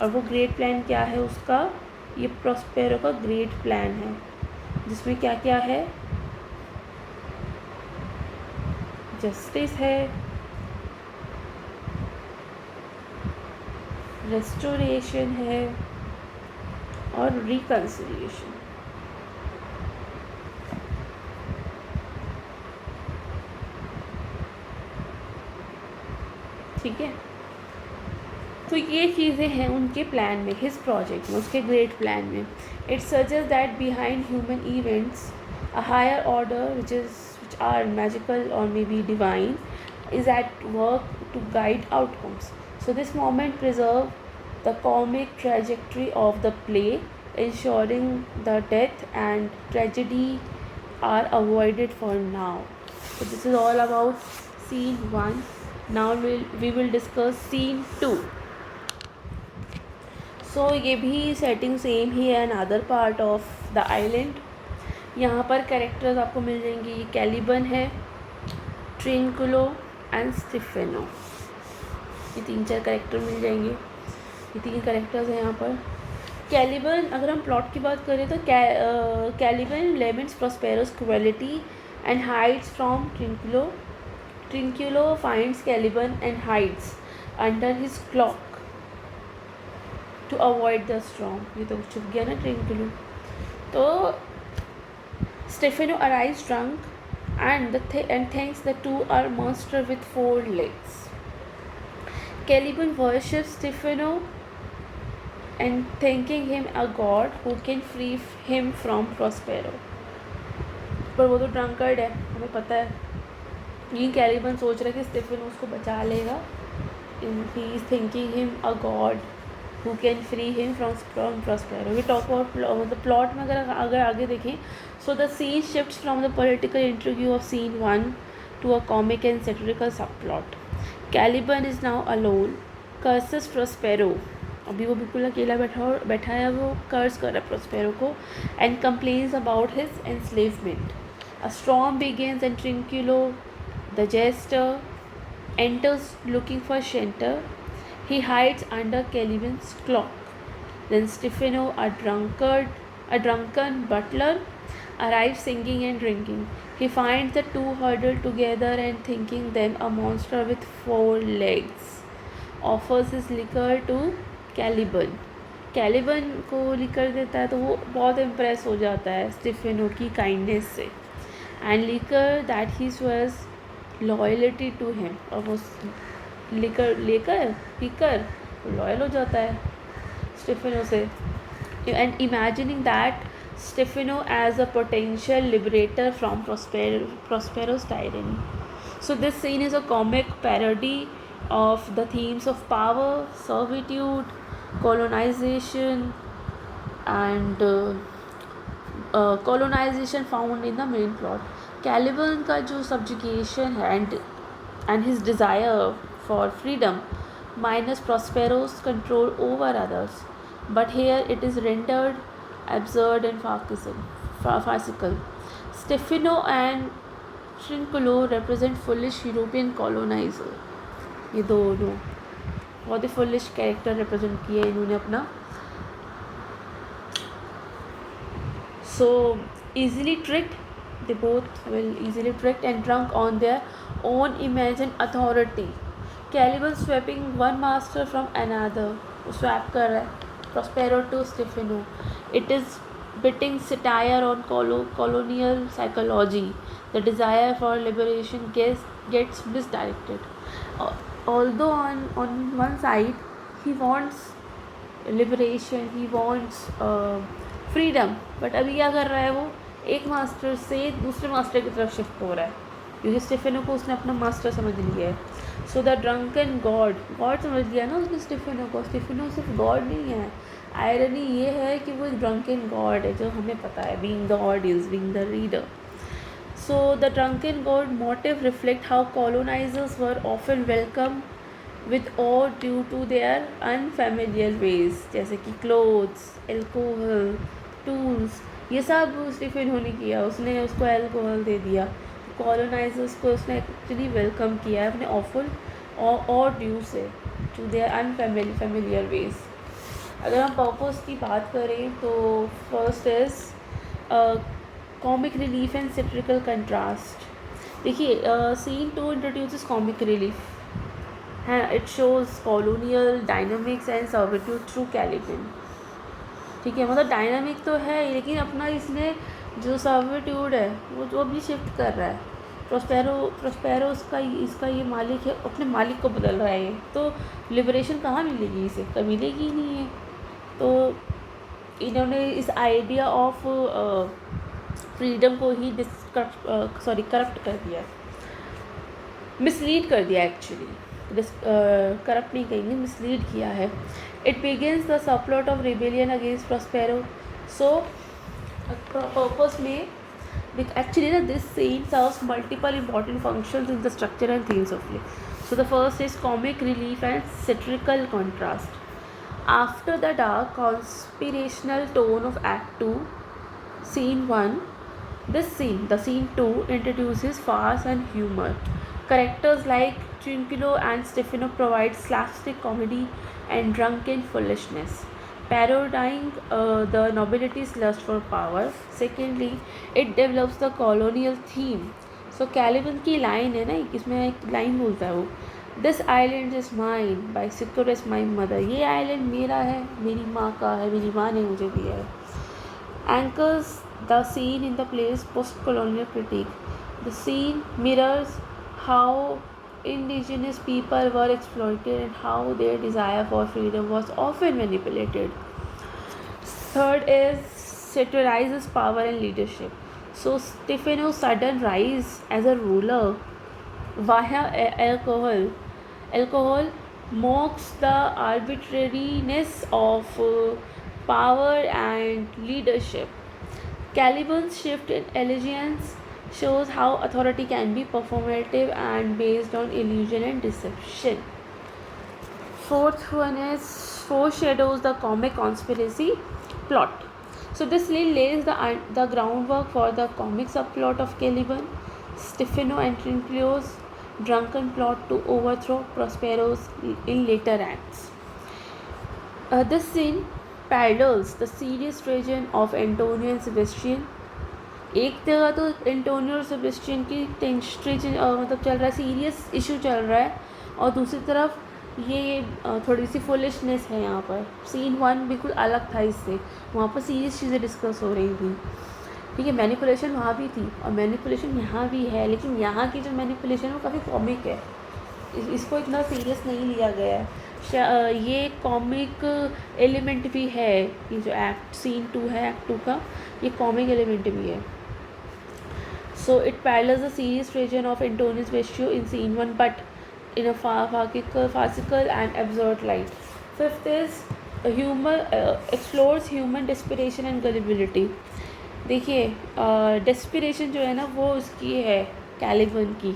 [SPEAKER 1] और वो great plan क्या है उसका, ये Prospero का great plan है, जिसमें क्या क्या है, जस्टिस है, रेस्टोरेशन है, और रिकन्सिलिएशन। ठीक है, तो ये चीज़ें हैं उनके प्लान में, हिज प्रोजेक्ट में, उसके ग्रेट प्लान में। It suggest that behind human events a higher order which are magical or maybe divine is at work to guide outcomes. So this moment preserve the comic trajectory of the play, ensuring the death and tragedy are avoided for now. So this is all about scene 1. Now we will discuss scene 2. So ये भी setting same ही है, another part of the island. यहाँ पर characters आपको मिल जाएंगे, ये Caliban है, ट्रिंकुलो and Stephano, ये 3-4 कैरेक्टर मिल जाएंगे। ये 3 कैरेक्टर्स हैं यहाँ पर। कैलिबन, अगर हम प्लॉट की बात करें तो Caliban laments Prospero's cruelty and hides from Trinculo. Trinculo finds Caliban and hides under his cloak to avoid the storm. ये तो छुप गया ना ट्रिंकुलो। तो Stefano arrives drunk and thinks the two are monster with 4 legs. Caliban worships Stefano and thinking him a god who can free him from Prospero. पर वो तो drunkard है, हमें पता है। ये कैलिबन सोच रहा है कि स्टेफेनो उसको बचा लेगा। He is thinking him a god who can free him from Prospero. We talk about मतलब प्लॉट में अगर आगे देखें, so the scene shifts from the political intrigue of scene 1 to a comic and satirical subplot. Caliban is now alone, curses Prospero. अभी वो बिल्कुल अकेला बैठा है, वो कर्स कर रहा है प्रोस्पेरो को, and complains about his enslavement. A storm begins and Trinculo, the jester, enters looking for shelter. He hides under Caliban's clock. Then Stefano, a drunken butler, arrives singing and drinking. He finds the two huddled together and thinking them a monster with 4 legs, offers his liquor to Caliban. Caliban को liquor देता है, तो वो बहुत impress हो जाता है Stephano की काइंडनेस से, and liquor that he swears loyalty to him, और वो लेकर लॉयल हो जाता है स्टेफेनो से, and imagining that Stefano as a potential liberator from Prospero's tyranny. So this scene is a comic parody of the themes of power, servitude, colonization, and colonization found in the main plot. Caliban का जो subjugation है and his desire for freedom minus Prospero's control over others, but here it is rendered absurd and farcical. Stefano and Trinculo represent foolish European colonizer. ये दोनों बहुत ही foolish character represent किए इन्होंने अपना. So easily tricked, they both will easily tricked and drunk on their own imagined authority. Caliban swapping one master from another, swap कर रहा है Prospero to Stefano. It is biting satire on colonial psychology. The desire for liberation gets misdirected. Although on one side he wants liberation, he wants freedom, but अभी क्या कर रहा है वो एक मास्टर से दूसरे मास्टर की तरफ शिफ्ट हो रहा है क्योंकि स्टेफेनो को उसने अपना मास्टर समझ लिया है. सो द ड्रंकन गॉड समझ लिया ना उसने स्टेफेनो को. स्टेफेनो सिर्फ गॉड नहीं है, आयरनी ये है कि वो एक ड्रंकन गॉड है जो हमें पता है, being the audience, being the reader. So the drunken God motive reflect how colonisers were often welcome with awe due to their unfamiliar ways, जैसे कि clothes, alcohol, tools, ये सब स्टीफेनो ने किया. उसने उसको अल्कोहल दे दिया, कॉलोनाइजर्स को उसने एक्चुअली वेलकम किया है अपने ऑफुल और ड्यू से टू देयर अनफेमिलियर वेज. अगर हम पर्पस की बात करें तो first is comic relief and satirical contrast. देखिए scene 2 introduces comic relief. It shows colonial dynamics and servitude through Caliban. ठीक है, मतलब डायनामिक तो है लेकिन अपना इसने जो सर्विट्यूड है वो भी शिफ्ट कर रहा है. प्रोस्पेरो इसका ये मालिक है, अपने मालिक को बदल रहा है ये. तो लिबरेशन कहाँ मिलेगी इसे, कभी मिलेगी ही नहीं है. तो इन्होंने इस आइडिया ऑफ फ्रीडम को ही करप्ट कर दिया, मिसलीड कर दिया एक्चुअली. करप्ट नहीं कहेंगे, मिसलीड किया है. It begins the subplot of rebellion against Prospero. So purpose में एक्चुअली ना this scene serves multiple important functions in the structure and themes of play. So the first is comic relief and satirical contrast. After the dark conspiratorial tone of act 2 scene 1, the scene 2 introduces farce and humor. Characters like Trinculo and Stefano provide slapstick comedy and drunken foolishness, parodying the nobility's lust for power. Secondly, it develops the colonial theme. So Caliban की line है ना, इसमें एक line बोलता है वो, This island is mine, by secures my mother. ये island मेरा है, मेरी माँ का है, मेरी माँ ने मुझे दिया है. Anchors the scene in the play's post-colonial critique. The scene mirrors how indigenous people were exploited and how their desire for freedom was often manipulated. Third is satirizes power and leadership. So Stefano's sudden rise as a ruler via alcohol mocks the arbitrariness of power and leadership. Caliban's shift in allegiance shows how authority can be performative and based on illusion and deception. Fourth one is foreshadows the comic conspiracy plot. So this lays the groundwork for the comic subplot of Caliban, Stefano and Trinculo's drunken plot to overthrow Prospero's in later acts. This scene parallels the serious tragedy of Antonio and Sebastian. एक जगह तो Antonio और Sebastian की मतलब चल रहा है, serious issue चल रहा है, और दूसरी तरफ ये थोड़ी सी फुलिशनेस है. यहाँ पर सीन 1 बिल्कुल अलग था इससे, वहाँ पर सीरियस चीज़ें डिस्कस हो रही थी. ठीक है, मैनिपुलेशन वहाँ भी थी और मैनिपुलेशन यहाँ भी है, लेकिन यहाँ की जो मैनिपुलेशन है वो काफ़ी कॉमिक है, इसको इतना सीरियस नहीं लिया गया है. ये कॉमिक एलिमेंट भी है, ये जो एक्ट सीन 2 है, एक्ट 2 का ये कॉमिक एलिमेंट भी है. So it parallels the serious tragedy of Antonius Vescio in scene 1 but in a farcical and absurd light. Fifth is humor explores human desperation and gullibility. देखिए desperation जो है ना वो उसकी है Caliban की.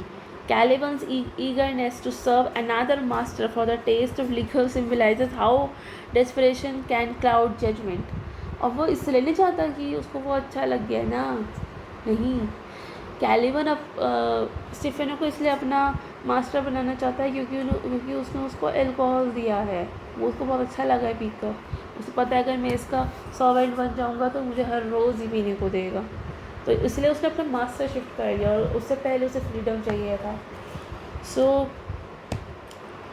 [SPEAKER 1] Caliban's eagerness to serve another master for the taste of liquor symbolizes how desperation can cloud judgment. और वो इसलिए नहीं चाहता कि उसको वो अच्छा लग गया ना, नहीं. कैलिबन स्टीफेनो को इसलिए अपना मास्टर बनाना चाहता है क्योंकि उसने उसको अल्कोहल दिया है, वो उसको बहुत अच्छा लगा है पीकर. उसे पता है अगर मैं इसका सर्वेंट बन जाऊंगा तो मुझे हर रोज़ ही पीने को देगा, तो इसलिए उसने अपना मास्टर शिफ्ट कर लिया और उससे पहले उसे फ्रीडम चाहिए था. सो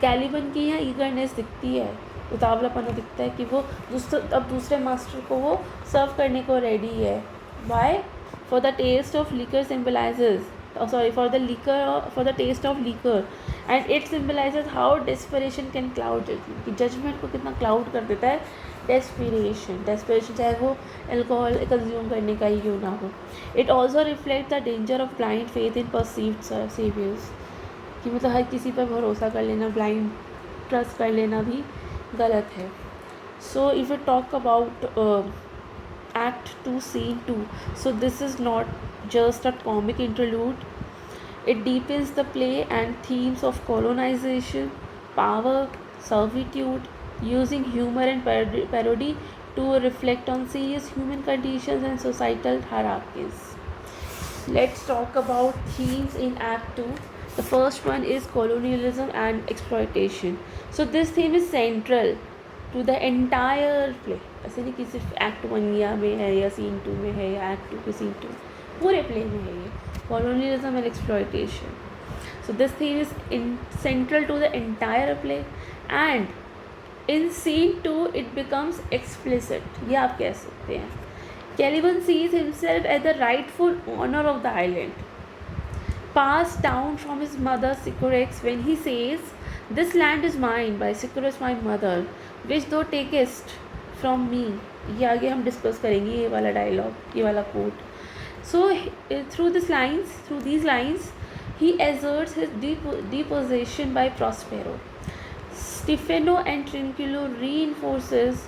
[SPEAKER 1] कैलिबन की यहाँ ईगरनेस दिखती है, उतावलापना दिखता है कि वो दूसरे मास्टर को वो सर्व करने को रेडी है. Y? For the taste of liquor symbolizes, for the taste of liquor, and it symbolizes how desperation can cloud judgment. कि judgment को कितना cloud कर देता है desperation चाहे वो alcohol consume करने का ही क्यों ना हो. It also reflects the danger of blind faith in perceived saviors. कि मतलब हर किसी पर भरोसा कर लेना, blind trust कर लेना भी गलत है. So if we talk about Act 2 Scene 2, so this is not just a comic interlude, it deepens the play and themes of colonization, power, servitude, using humor and parody to reflect on serious human conditions and societal hierarchies. Let's talk about themes in Act 2. The first one is colonialism and exploitation. So this theme is central to the entire play. ऐसे नहीं कि सिर्फ act 1 या में है या scene 2 में है या एक्ट 2 के सीन 2, पूरे प्ले में है ये colonialism and exploitation. So this theme is central to the entire play, and in scene 2 it becomes explicit. ये आप कह सकते हैं. Caliban sees himself as the rightful owner of the island, passed down from his mother Sycorax when he says, "This land is mine by Sycorax my mother, which thou takest from me." ये आगे हम discuss करेंगे ये वाला dialogue, ये वाला quote. So through these lines he asserts his depossession by Prospero. Stefano and Trinculo reinforces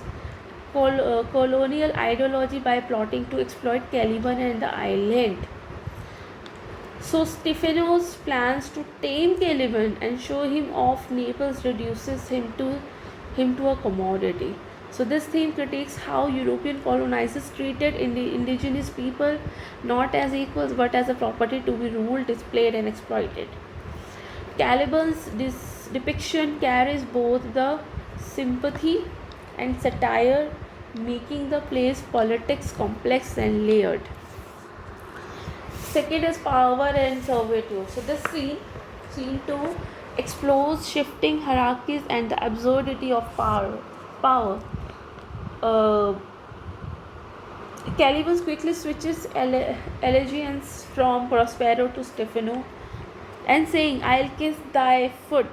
[SPEAKER 1] colonial ideology by plotting to exploit Caliban and the island. So Stefano's plans to tame Caliban and show him off Naples reduces him to a commodity. So this theme critiques how European colonizers treated indigenous people not as equals but as a property to be ruled, displayed and exploited. Caliban's depiction carries both the sympathy and satire, making the play's politics complex and layered. Second is power and servitude. So this scene 2 explores shifting hierarchies and the absurdity of power. Caliban quickly switches allegiance from Prospero to Stefano and saying, "I'll kiss thy foot."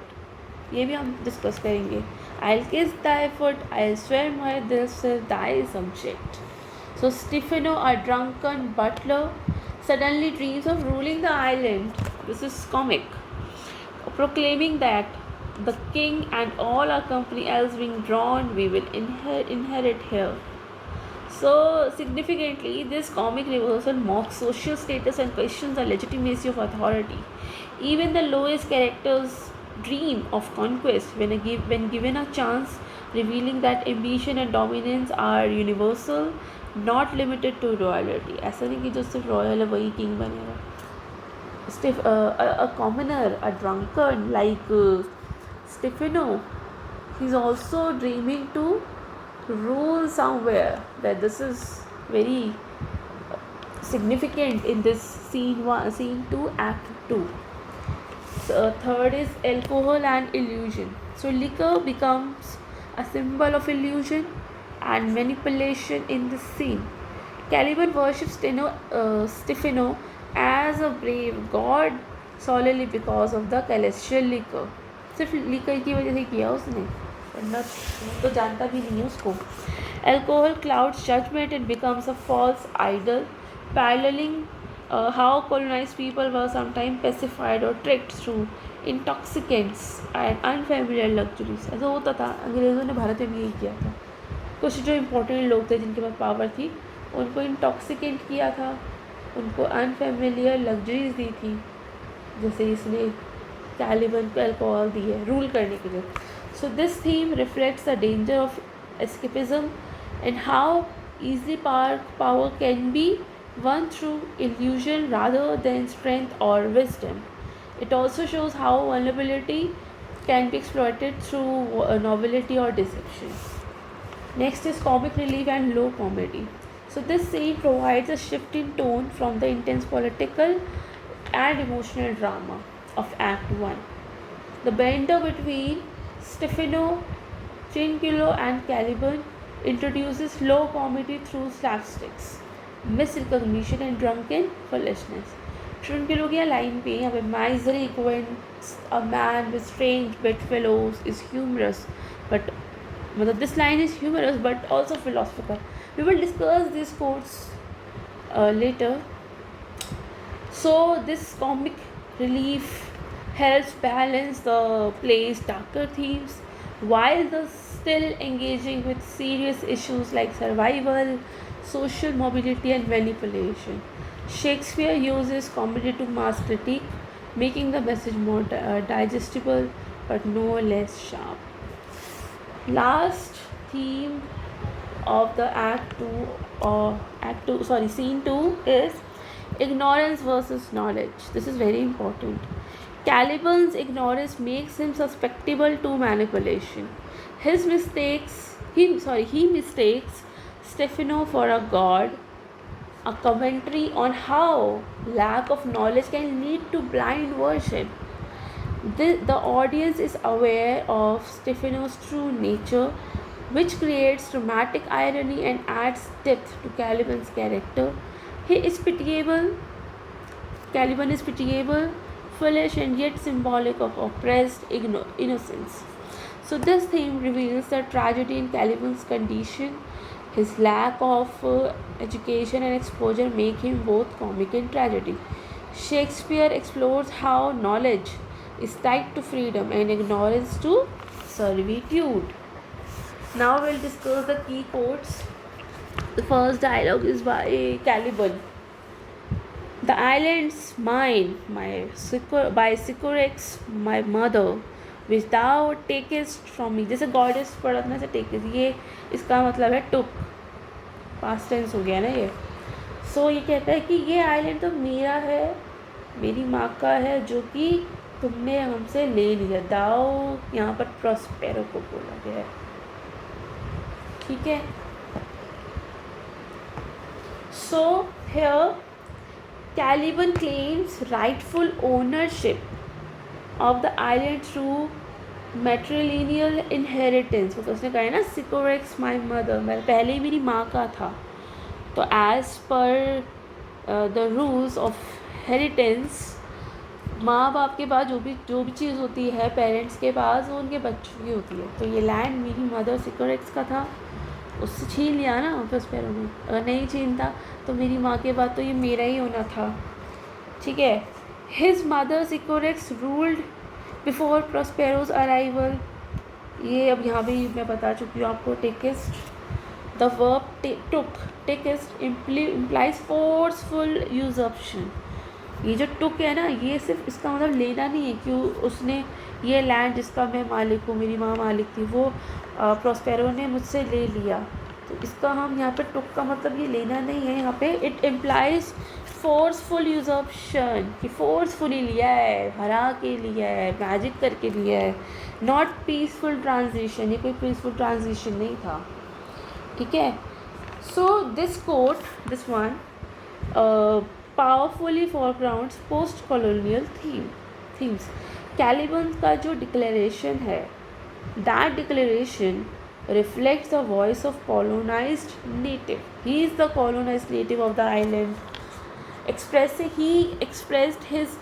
[SPEAKER 1] ये भी हम discuss करेंगे. "I'll kiss thy foot, I'll swear my this is thy subject." So Stefano, a drunken butler, suddenly dreams of ruling the island. This is comic. Proclaiming that the king and all our company else being drawn, we will inherit here. So significantly, this comic reversal mocks social status and questions the legitimacy of authority. Even the lowest characters dream of conquest when given a chance, revealing that ambition and dominance are universal, not limited to royalty. ऐसा नहीं कि जो सिर्फ royal है वही king बनेगा. A commoner, a drunkard like Stefano, he's also dreaming to rule somewhere. That this is very significant in this scene 2, act 2. Third is alcohol and illusion. So liquor becomes a symbol of illusion and manipulation in this scene. Caliban worships Stefano as a brave god solely because of the celestial liquor. सिर्फ liquor की वजह से किया उसने. वरना वो तो जानता भी नहीं है उसको. Alcohol clouds judgment and becomes a false idol, paralleling how colonized people were sometimes pacified or tricked through intoxicants and unfamiliar luxuries. ऐसा होता था, अंग्रेज़ों ने भारत में भी यही किया था. कुछ जो इम्पोर्टेंट लोग थे जिनके पास पावर थी उनको इंटॉक्सिकेंट किया था, उनको अनफेमिलियर लग्जरीज दी थी, जैसे इसने कैलिबन को अल्कोहल दी है रूल करने के लिए. So this theme reflects the danger of escapism and how easily power can be won through illusion rather than strength or wisdom. It also shows how vulnerability can be exploited through novelty or deception. Next is comic relief and low comedy. So this scene provides a shift in tone from the intense political and emotional drama of Act 1. The banter between Stefano, Trinculo and Caliban introduces low comedy through slapsticks, misrecognition and drunken foolishness. Trinculo की line पे यहाँ पे misery equates a man with strange bedfellows is humorous, but this line is humorous but also philosophical. We will discuss these quotes later. So this comic relief helps balance the play's darker themes while still engaging with serious issues like survival, social mobility and manipulation. Shakespeare uses comedy to mask critique, making the message more digestible but no less sharp. Last theme of the scene 2 is ignorance versus knowledge. This is very important. Caliban's ignorance makes him susceptible to manipulation. He mistakes Stefano for a god, a commentary on how lack of knowledge can lead to blind worship. The audience is aware of Stefano's true nature, which creates dramatic irony and adds depth to Caliban's character. Caliban is pitiable, foolish and yet symbolic of oppressed innocence. So this theme reveals the tragedy in Caliban's condition. His lack of education and exposure make him both comic and tragedy. Shakespeare explores how knowledge is tied to freedom and ignorance to servitude. Now we'll discuss the key quotes. The first dialogue is by Caliban. The island's mine, by Sycorax, my mother, which thou takest from me. जैसे goddess पढ़ना से टेकेस्ट, ये इसका मतलब है टुक, past tense हो गया ना ये. सो ये कहता है कि ये आइलैंड तो मेरा है, मेरी माँ का है, जो कि तुमने हमसे ले लिया. दाओ यहाँ पर प्रॉस्पेरो को बोला गया है. ठीक है. So here Caliban claims rightful ownership of the island through matrilineal inheritance. तो उसने कहा है ना, Sycorax my mother, मैं पहले ही मेरी माँ का था. तो as per the rules of inheritance, माँ बाप के पास जो भी चीज़ होती है पेरेंट्स के पास, वो उनके बच्चों की होती है. तो ये लैंड मेरी मदर Sycorax का था, उससे छीन लिया ना प्रॉस्पेरो ने. अगर नहीं छीनता तो मेरी माँ के बाद तो ये मेरा ही होना था. ठीक है. His mother Sycorax ruled before Prospero's arrival. ये अब यहाँ पे मैं बता चुकी हूँ आपको. Takest, the verb took, takest implies forceful usurpation. ये जो टुक है ना, ये सिर्फ इसका मतलब लेना नहीं है कि उसने ये लैंड जिसका मैं मालिक हूँ, मेरी माँ मालिक थी, वो प्रॉस्पेरो ने मुझसे ले लिया. तो इसका हम यहाँ पे टुक का मतलब ये लेना नहीं है. यहाँ पे इट इम्प्लाइज फोर्सफुल यूजर्प्शन, कि फोर्सफुली लिया है, हरा के लिया है, मैजिक करके लिया है. नॉट पीसफुल ट्रांजिशन, ये कोई पीसफुल ट्रांजिशन नहीं था. ठीक है. So this quote, this one powerfully foregrounds post colonial themes. Caliban का जो डिक्लेरेशन है, that declaration reflects the voice of colonized native. He is the colonized native of the island. He expressed his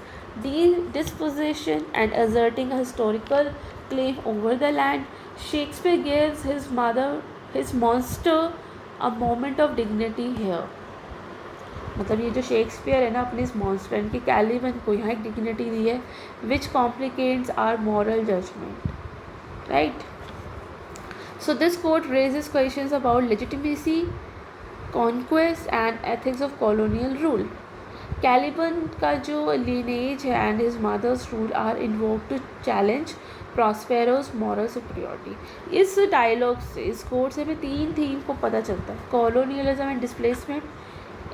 [SPEAKER 1] disposition and asserting a historical claim over the land. Shakespeare gives his mother, his monster, a moment of dignity here. मतलब ये जो Shakespeare है ना अपने इस monster के Caliban को यहाँ एक डिग्निटी दी है which complicates our moral judgement, right. So this quote raises questions about legitimacy, conquest and ethics of colonial rule. Caliban का जो लीनेज है and his mother's rule are invoked to challenge Prospero's moral superiority. इस dialogue से, इस coat से हमें 3 theme को पता चलता है: colonialism and displacement,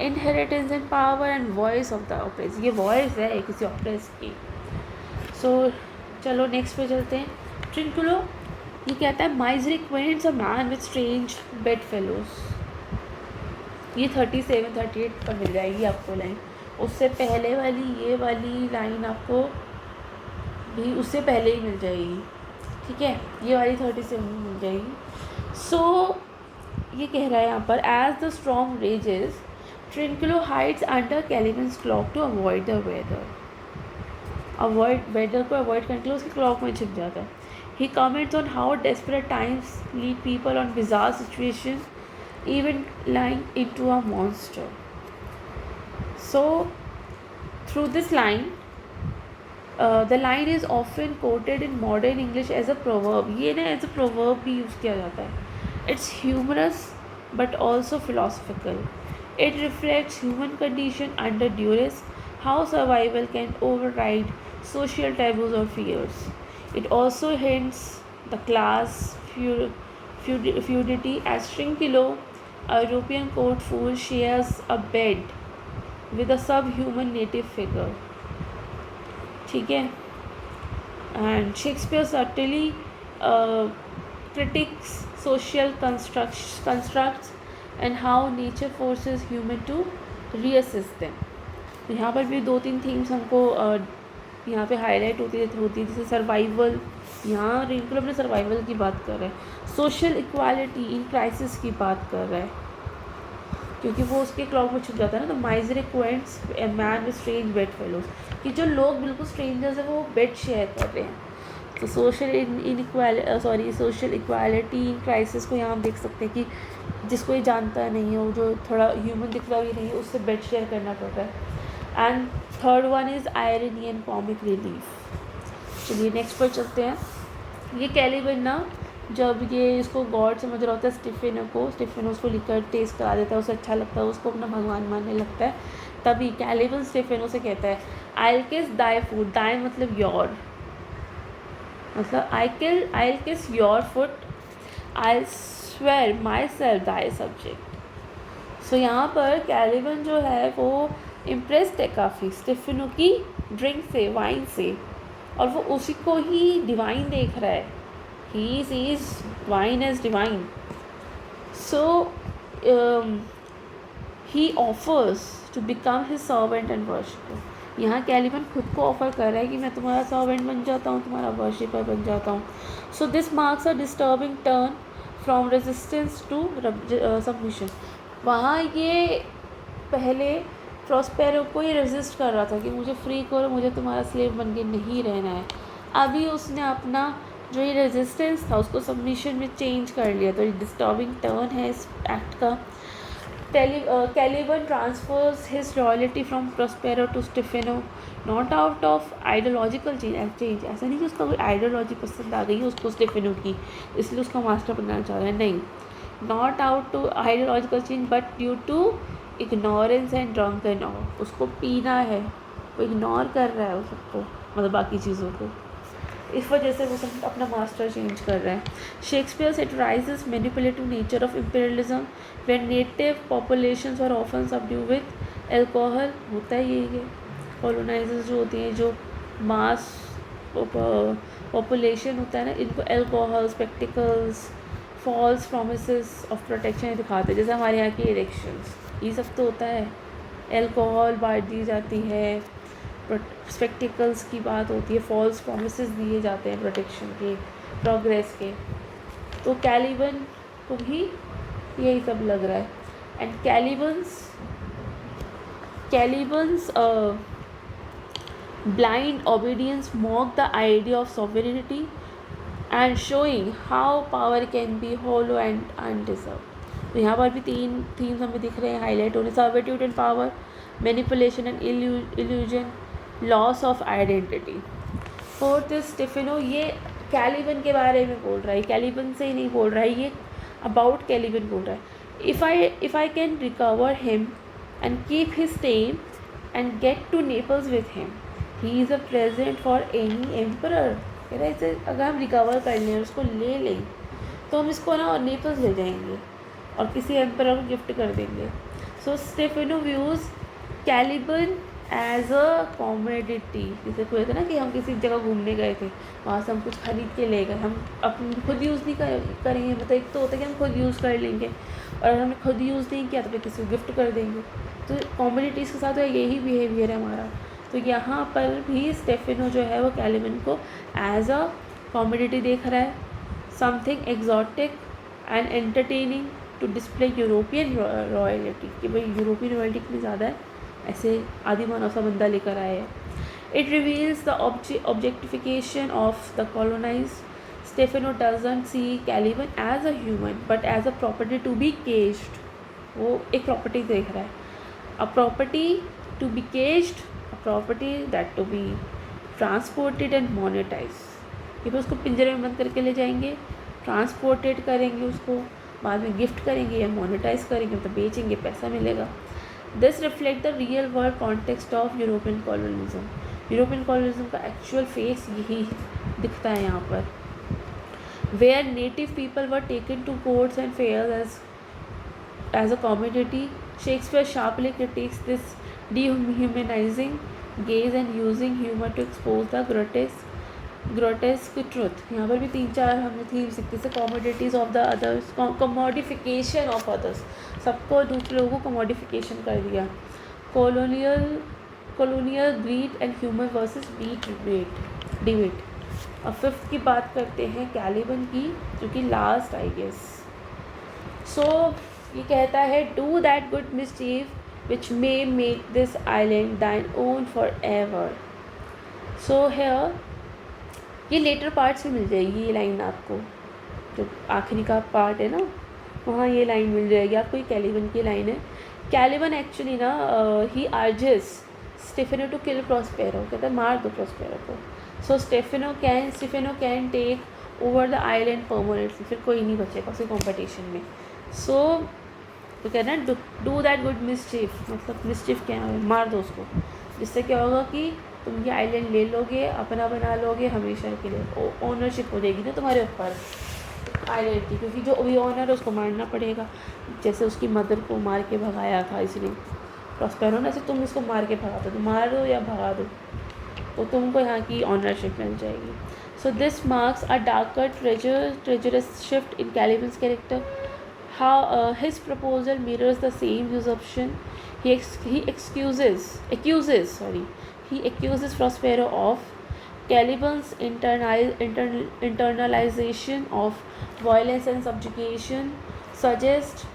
[SPEAKER 1] inheritance and power and voice of the oppress. ये वॉइस है किसी ऑप्रेस की. सो चलो नेक्स्ट पे चलते हैं. ट्रिंकुलो ये कहता है misery acquaints a man with strange bedfellows. ये 37-38 पर मिल जाएगी आपको लाइन. उससे पहले वाली ये वाली लाइन आपको भी उससे पहले ही मिल जाएगी, ठीक है. ये वाली 37 में मिल जाएगी. सो ये कह रहा है यहाँ पर as the storm rages Trinculo hides under Caliban's clock to avoid the weather. Weather को अवॉइड करने के लिए उसके क्लॉक में छिप जाता है. He comments on how desperate times lead people on bizarre situations, even lying into a monster. So, through this line, the line is often quoted in modern English as a proverb. ये ना as a proverb भी use किया जाता है. It's humorous but also philosophical. It reflects human condition under duress, how survival can override social taboos or fears. It also hints the class feudity as Trinculo, a European court fool, shares a bed with a subhuman native figure. ठीक है. And Shakespeare subtly critiques social constructs and how nature forces human to reassess them. तो यहाँ पर भी 2-3 themes हमको यहाँ पे highlight होती है जैसे सर्वाइवल. यहाँ ट्रिंकुलो अपने सर्वाइवल की बात कर रहा है. सोशल इक्वालिटी इन क्राइसिस की बात कर रहा है क्योंकि वो उसके क्लॉक में छुप जाता है ना. तो misery acquaints a man with strange bedfellows कि जो लोग बिल्कुल स्ट्रेंजर्स हैं वो बेड शेयर कर रहे हैं. तो सोशल इक्वालिटी इन क्राइसिस को यहाँ हम देख सकते हैं कि जिसको ये जानता नहीं हो, जो थोड़ा ह्यूमन दिखता भी नहीं है, उससे बेड शेयर करना पड़ता है. And third one is irony and comic relief. चलिए नेक्स्ट पर चलते हैं. ये कैलिबन ना जब ये इसको गॉड समझ रहा होता है स्टिफेनो उसको लिकर टेस्ट करा देता है, उसे अच्छा लगता है, उसको अपना भगवान मानने लगता है. तभी कैलिबन स्टिफेनो से कहता है आई किस दाई फूड. दाई मतलब योर, मतलब I kiss your foot, I swear myself thy subject. So यहाँ पर कैलिबन जो है वो इम्प्रेस्ड है काफ़ी स्टिफेनो की ड्रिंक से, वाइन से, और वो उसी को ही डिवाइन देख रहा है. He sees wine as divine. So he offers to become his servant and worshipper. यहाँ कैलिबन खुद को ऑफर कर रहा है कि मैं तुम्हारा सर्वेंट बन जाता हूँ, तुम्हारा वर्शिपर बन जाता हूँ. So this marks a disturbing turn from resistance to submission. वहाँ ये पहले प्रॉस्पेरो को ही रेजिस्ट कर रहा था कि मुझे फ्री करो, मुझे तुम्हारा स्लेव बन के नहीं रहना है. अभी उसने अपना जो ये रेजिस्टेंस था उसको सबमिशन में चेंज कर लिया. तो ये डिस्टर्बिंग टर्न है इस एक्ट का. Caliban transfers his loyalty from Prospero to Stefano, not out of ideological change. ऐसा नहीं कि उसका कोई आइडियोलॉजी पसंद आ गई है उसको स्टेफेनो की, इसलिए उसका मास्टर बनना चाह रहा है. नहीं, not out to ideological change but due to ignorance and drunken all. उसको पीना है, वो इग्नोर कर रहा है उस सबको, मतलब बाकी चीज़ों को. इस वजह से वो सब अपना मास्टर चेंज कर रहा है. Shakespeare satirises manipulative nature of imperialism when native populations are often subdue with alcohol. होता है ये कॉलोनाइजर्स जो होती हैं, जो मास पॉपुलेशन होता है ना, इनको alcohol, spectacles, false promises of protection दिखाते हैं. जैसे हमारे यहाँ की इलेक्शंस, ये सब तो होता है. एल्कोहल बांट दी जाती है, स्पेक्टिकल्स की बात होती है, फॉल्स प्रोमिसेस दिए जाते हैं प्रोटेक्शन के, प्रोग्रेस के. तो कैलिबन को भी यही सब लग रहा है. And Caliban's blind obedience mock the idea of sovereignty and showing how power can be hollow and undeserved. तो यहाँ पर भी 3 थीम्स हमें दिख रहे हैं हाईलाइट होने, servitude and power, manipulation and illusion, loss of identity. Fourth is Stephano, ये कैलिबन के बारे में बोल रहा है, कैलिबन से ही नहीं बोल रहा है, ये अबाउट कैलिबन बोल रहा है। If I can recover him and keep his tame and get to Naples with him, he is a present for any emperor. कह रहा है इसे अगर हम रिकवर कर लें, उसको ले लें, तो हम इसको ना नेपल्स ले जाएंगे और किसी एम्परर को गिफ्ट कर देंगे। So Stephano views Caliban as a commodity. जैसे कोई था ना कि हम किसी जगह घूमने गए थे, वहाँ से हम कुछ खरीद के ले गए, हम अपन खुद यूज़ नहीं करेंगे, मतलब एक तो होता है कि हम खुद यूज़ कर लेंगे, और अगर हमने खुद यूज़ नहीं किया तो फिर किसी को गिफ्ट कर देंगे। तो कॉमोडिटीज़ के साथ यही बिहेवियर है हमारा। तो यहाँ पर भी स्टेफेनो जो है वो कैलिबन को एज अ कॉमोडिटी देख रहा है, something exotic and entertaining to display European royalty, कि भाई यूरोपियन रॉयल्टी कितनी ज़्यादा है, ऐसे आदि मानव सा बंदा लेकर आए हैं। It reveals the objectification of the colonised. Stephano doesn't see Caliban as a human but as a property to be caged. वो एक प्रॉपर्टी देख रहा है, a property to be caged, a property that to be transported and monetise. कि फिर उसको पिंजरे में बंद करके ले जाएंगे, ट्रांसपोर्टेड करेंगे उसको, बाद में गिफ्ट करेंगे या मोनेटाइज करेंगे, मतलब बेचेंगे, पैसा मिलेगा। This reflect the real world context of European colonialism. European colonialism का एक्चुअल फेस यही दिखता है यहाँ पर, where native people were taken to courts and fairs as a commodity. Shakespeare sharply critiques this dehumanizing gaze and using humor to expose the grotesque truth। यहाँ पर भी 3-4 हमें थीम्स दिखती है, commodities of the others, commodification of others, सबको दूसरे लोगों को कमोडिफिकेशन कर दिया। Colonial greed and humour versus beat debate. अब फिफ्थ की बात करते हैं कैलिबन की, जो कि लास्ट आई गेस। सो ये कहता है, do that good mischief which may make this island thine own for ever. So here ये लेटर पार्ट्स में मिल जाएगी ये लाइन आपको, जो आखिरी का पार्ट है ना, वहाँ ये लाइन मिल जाएगी आपको। ये कैलिबन की लाइन है। कैलिबन एक्चुअली ना ही urges Stephano to kill Prospero, कहता है मार दो प्रॉस्पेरो को। So Stephano can take over the island permanently, फिर कोई नहीं बचेगा उसी कॉम्पिटिशन में। सो तो कहना है डू दैट गुड मिसचीफ, मतलब मिसचीफ क्या है, मार दो उसको, जिससे क्या होगा कि तुम ये आइलैंड ले लोगे, अपना बना लोगे, हमेशा के लिए ओनरशिप हो जाएगी ना तुम्हारे ऊपर आइलैंड की, क्योंकि जो भी ओनर है उसको मारना पड़ेगा। जैसे उसकी मदर को मार के भगाया था इसलिए प्रॉस्पेरो ने, ऐसे तुम इसको मार के भगा दो, तो मार दो या भगा दो तो तुमको यहाँ की ऑनरशिप मिल जाएगी। So this marks a darker treacherous shift in Caliban's character. How his proposal mirrors the same usurpation. He accuses Prospero of Caliban's internalization of violence and subjugation, suggests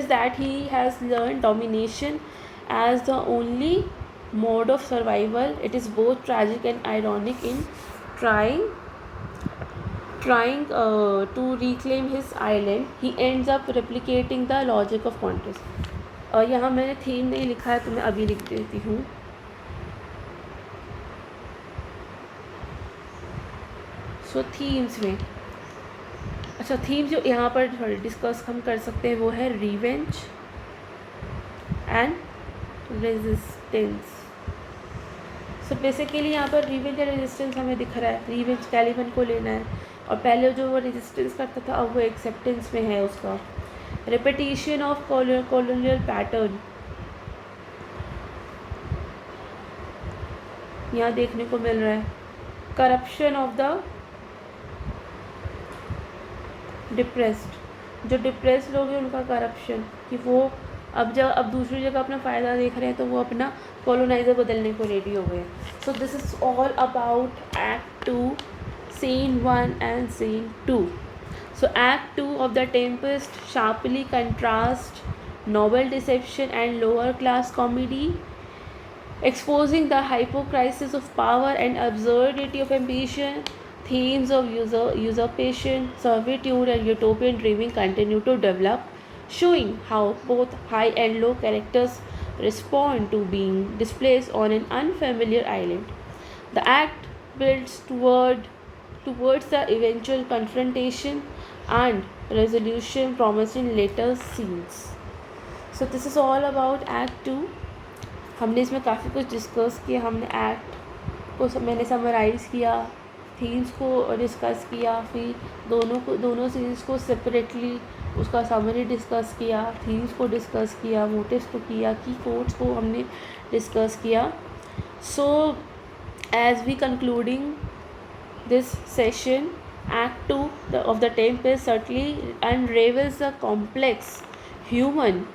[SPEAKER 1] that he has learned domination as the only mode of survival. It is both tragic and ironic in trying to reclaim his island. He ends up replicating the logic of contrast. यहाँ मैंने theme नहीं लिखा है तो मैं अभी लिख देती हूँ। सो थीम्स में, अच्छा थीम्स जो यहाँ पर डिस्कस हम कर सकते हैं वो है revenge and resistance. So basically यहाँ पर रिवेंज एंड रेजिस्टेंस हमें दिख रहा है। रिवेंज कैलिबन को लेना है, और पहले जो वो रेजिस्टेंस करता था अब वो एक्सेप्टेंस में है उसका। रिपीटिशन ऑफ कॉलोनियल पैटर्न यहाँ देखने को मिल रहा है। करप्शन ऑफ द डिप्रेस्ड, जो डिप्रेस्ड लोग हैं उनका करप्शन, कि वो अब दूसरी जगह अपना फ़ायदा देख रहे हैं तो वो अपना कॉलोनाइज़र बदलने को रेडी हो गए। सो this is all about act 2 scene 1 and scene 2. So act 2 of The Tempest sharply contrasts noble deception and lower class comedy exposing the hypocrisy of power and absurdity of ambition. Themes of usurpation, servitude, and utopian dreaming continue to develop, showing how both high and low characters respond to being displaced on an unfamiliar island. The act builds towards the eventual confrontation and resolution promised in later scenes. So this is all about Act 2. हमने इसमें काफ़ी कुछ discuss किया. हमने act को मैंने summarise किया, themes को डिस्कस किया, फिर दोनों सीन्स को सेपरेटली उसका समरी डिस्कस किया, थीम्स को डिस्कस किया, मोटिव्स को किया, की कोड्स को हमने डिस्कस किया. सो as we concluding this session, Act 2 of The Tempest certainly unravels the complex human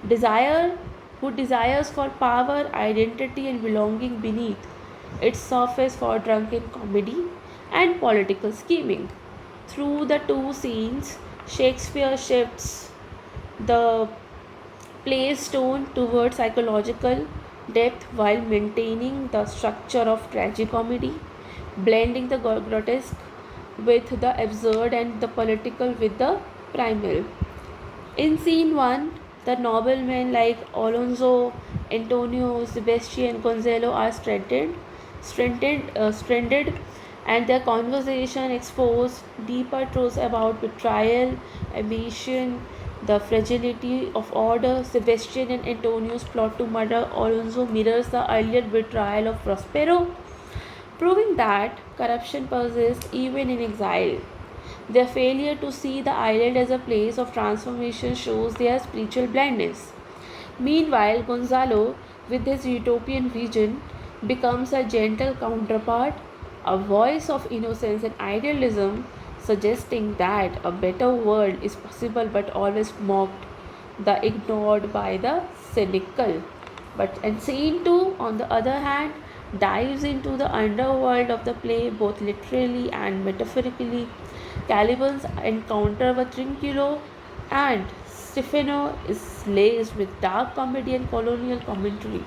[SPEAKER 1] desire who desires for power, identity, and belonging beneath its surface for drunken comedy and political scheming. Through the two scenes, Shakespeare shifts the play's tone towards psychological depth while maintaining the structure of tragicomedy, blending the grotesque with the absurd and the political with the primal. In scene 1, the noblemen like Alonso, Antonio, Sebastian, Gonzalo are stranded, and their conversation expose deeper truths about betrayal, ambition, the fragility of order. Sebastian and Antonio's plot to murder Alonso mirrors the earlier betrayal of Prospero, proving that corruption persists even in exile. Their failure to see the island as a place of transformation shows their spiritual blindness. Meanwhile, Gonzalo, with his utopian vision, becomes a gentle counterpart, a voice of innocence and idealism, suggesting that a better world is possible but always mocked, the ignored by the cynical. And scene 2, on the other hand, dives into the underworld of the play both literally and metaphorically. Caliban's encounter with Trinculo and Stefano is laced with dark comedy and colonial commentary.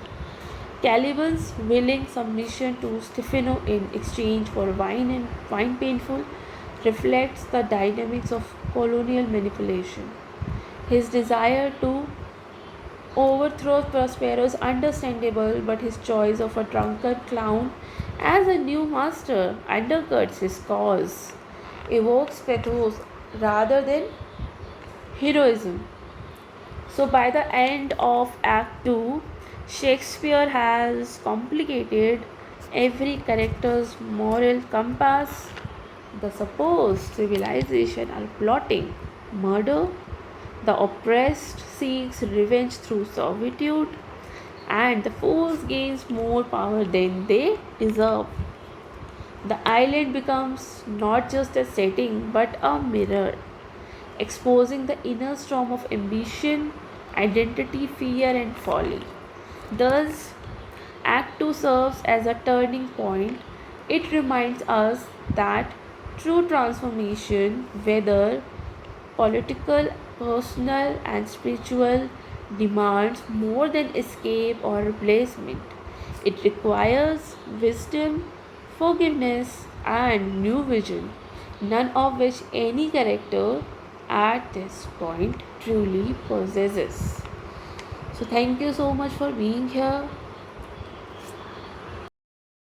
[SPEAKER 1] Caliban's willing submission to Stefano in exchange for wine painful reflects the dynamics of colonial manipulation. His desire to overthrow Prospero is understandable, but his choice of a drunken clown as a new master undercuts his cause, evokes pathos rather than heroism. So, by the end of Act 2, Shakespeare has complicated every character's moral compass. The supposed civilization are plotting murder, the oppressed seeks revenge through servitude, and the fools gains more power than they deserve. The island becomes not just a setting but a mirror, exposing the inner storm of ambition, identity, fear, and folly. Thus, Act 2 serves as a turning point. It reminds us that true transformation, whether political, personal, and spiritual, demands more than escape or replacement. It requires wisdom, forgiveness, and new vision, none of which any character at this point truly possesses. So, thank you so much for being here.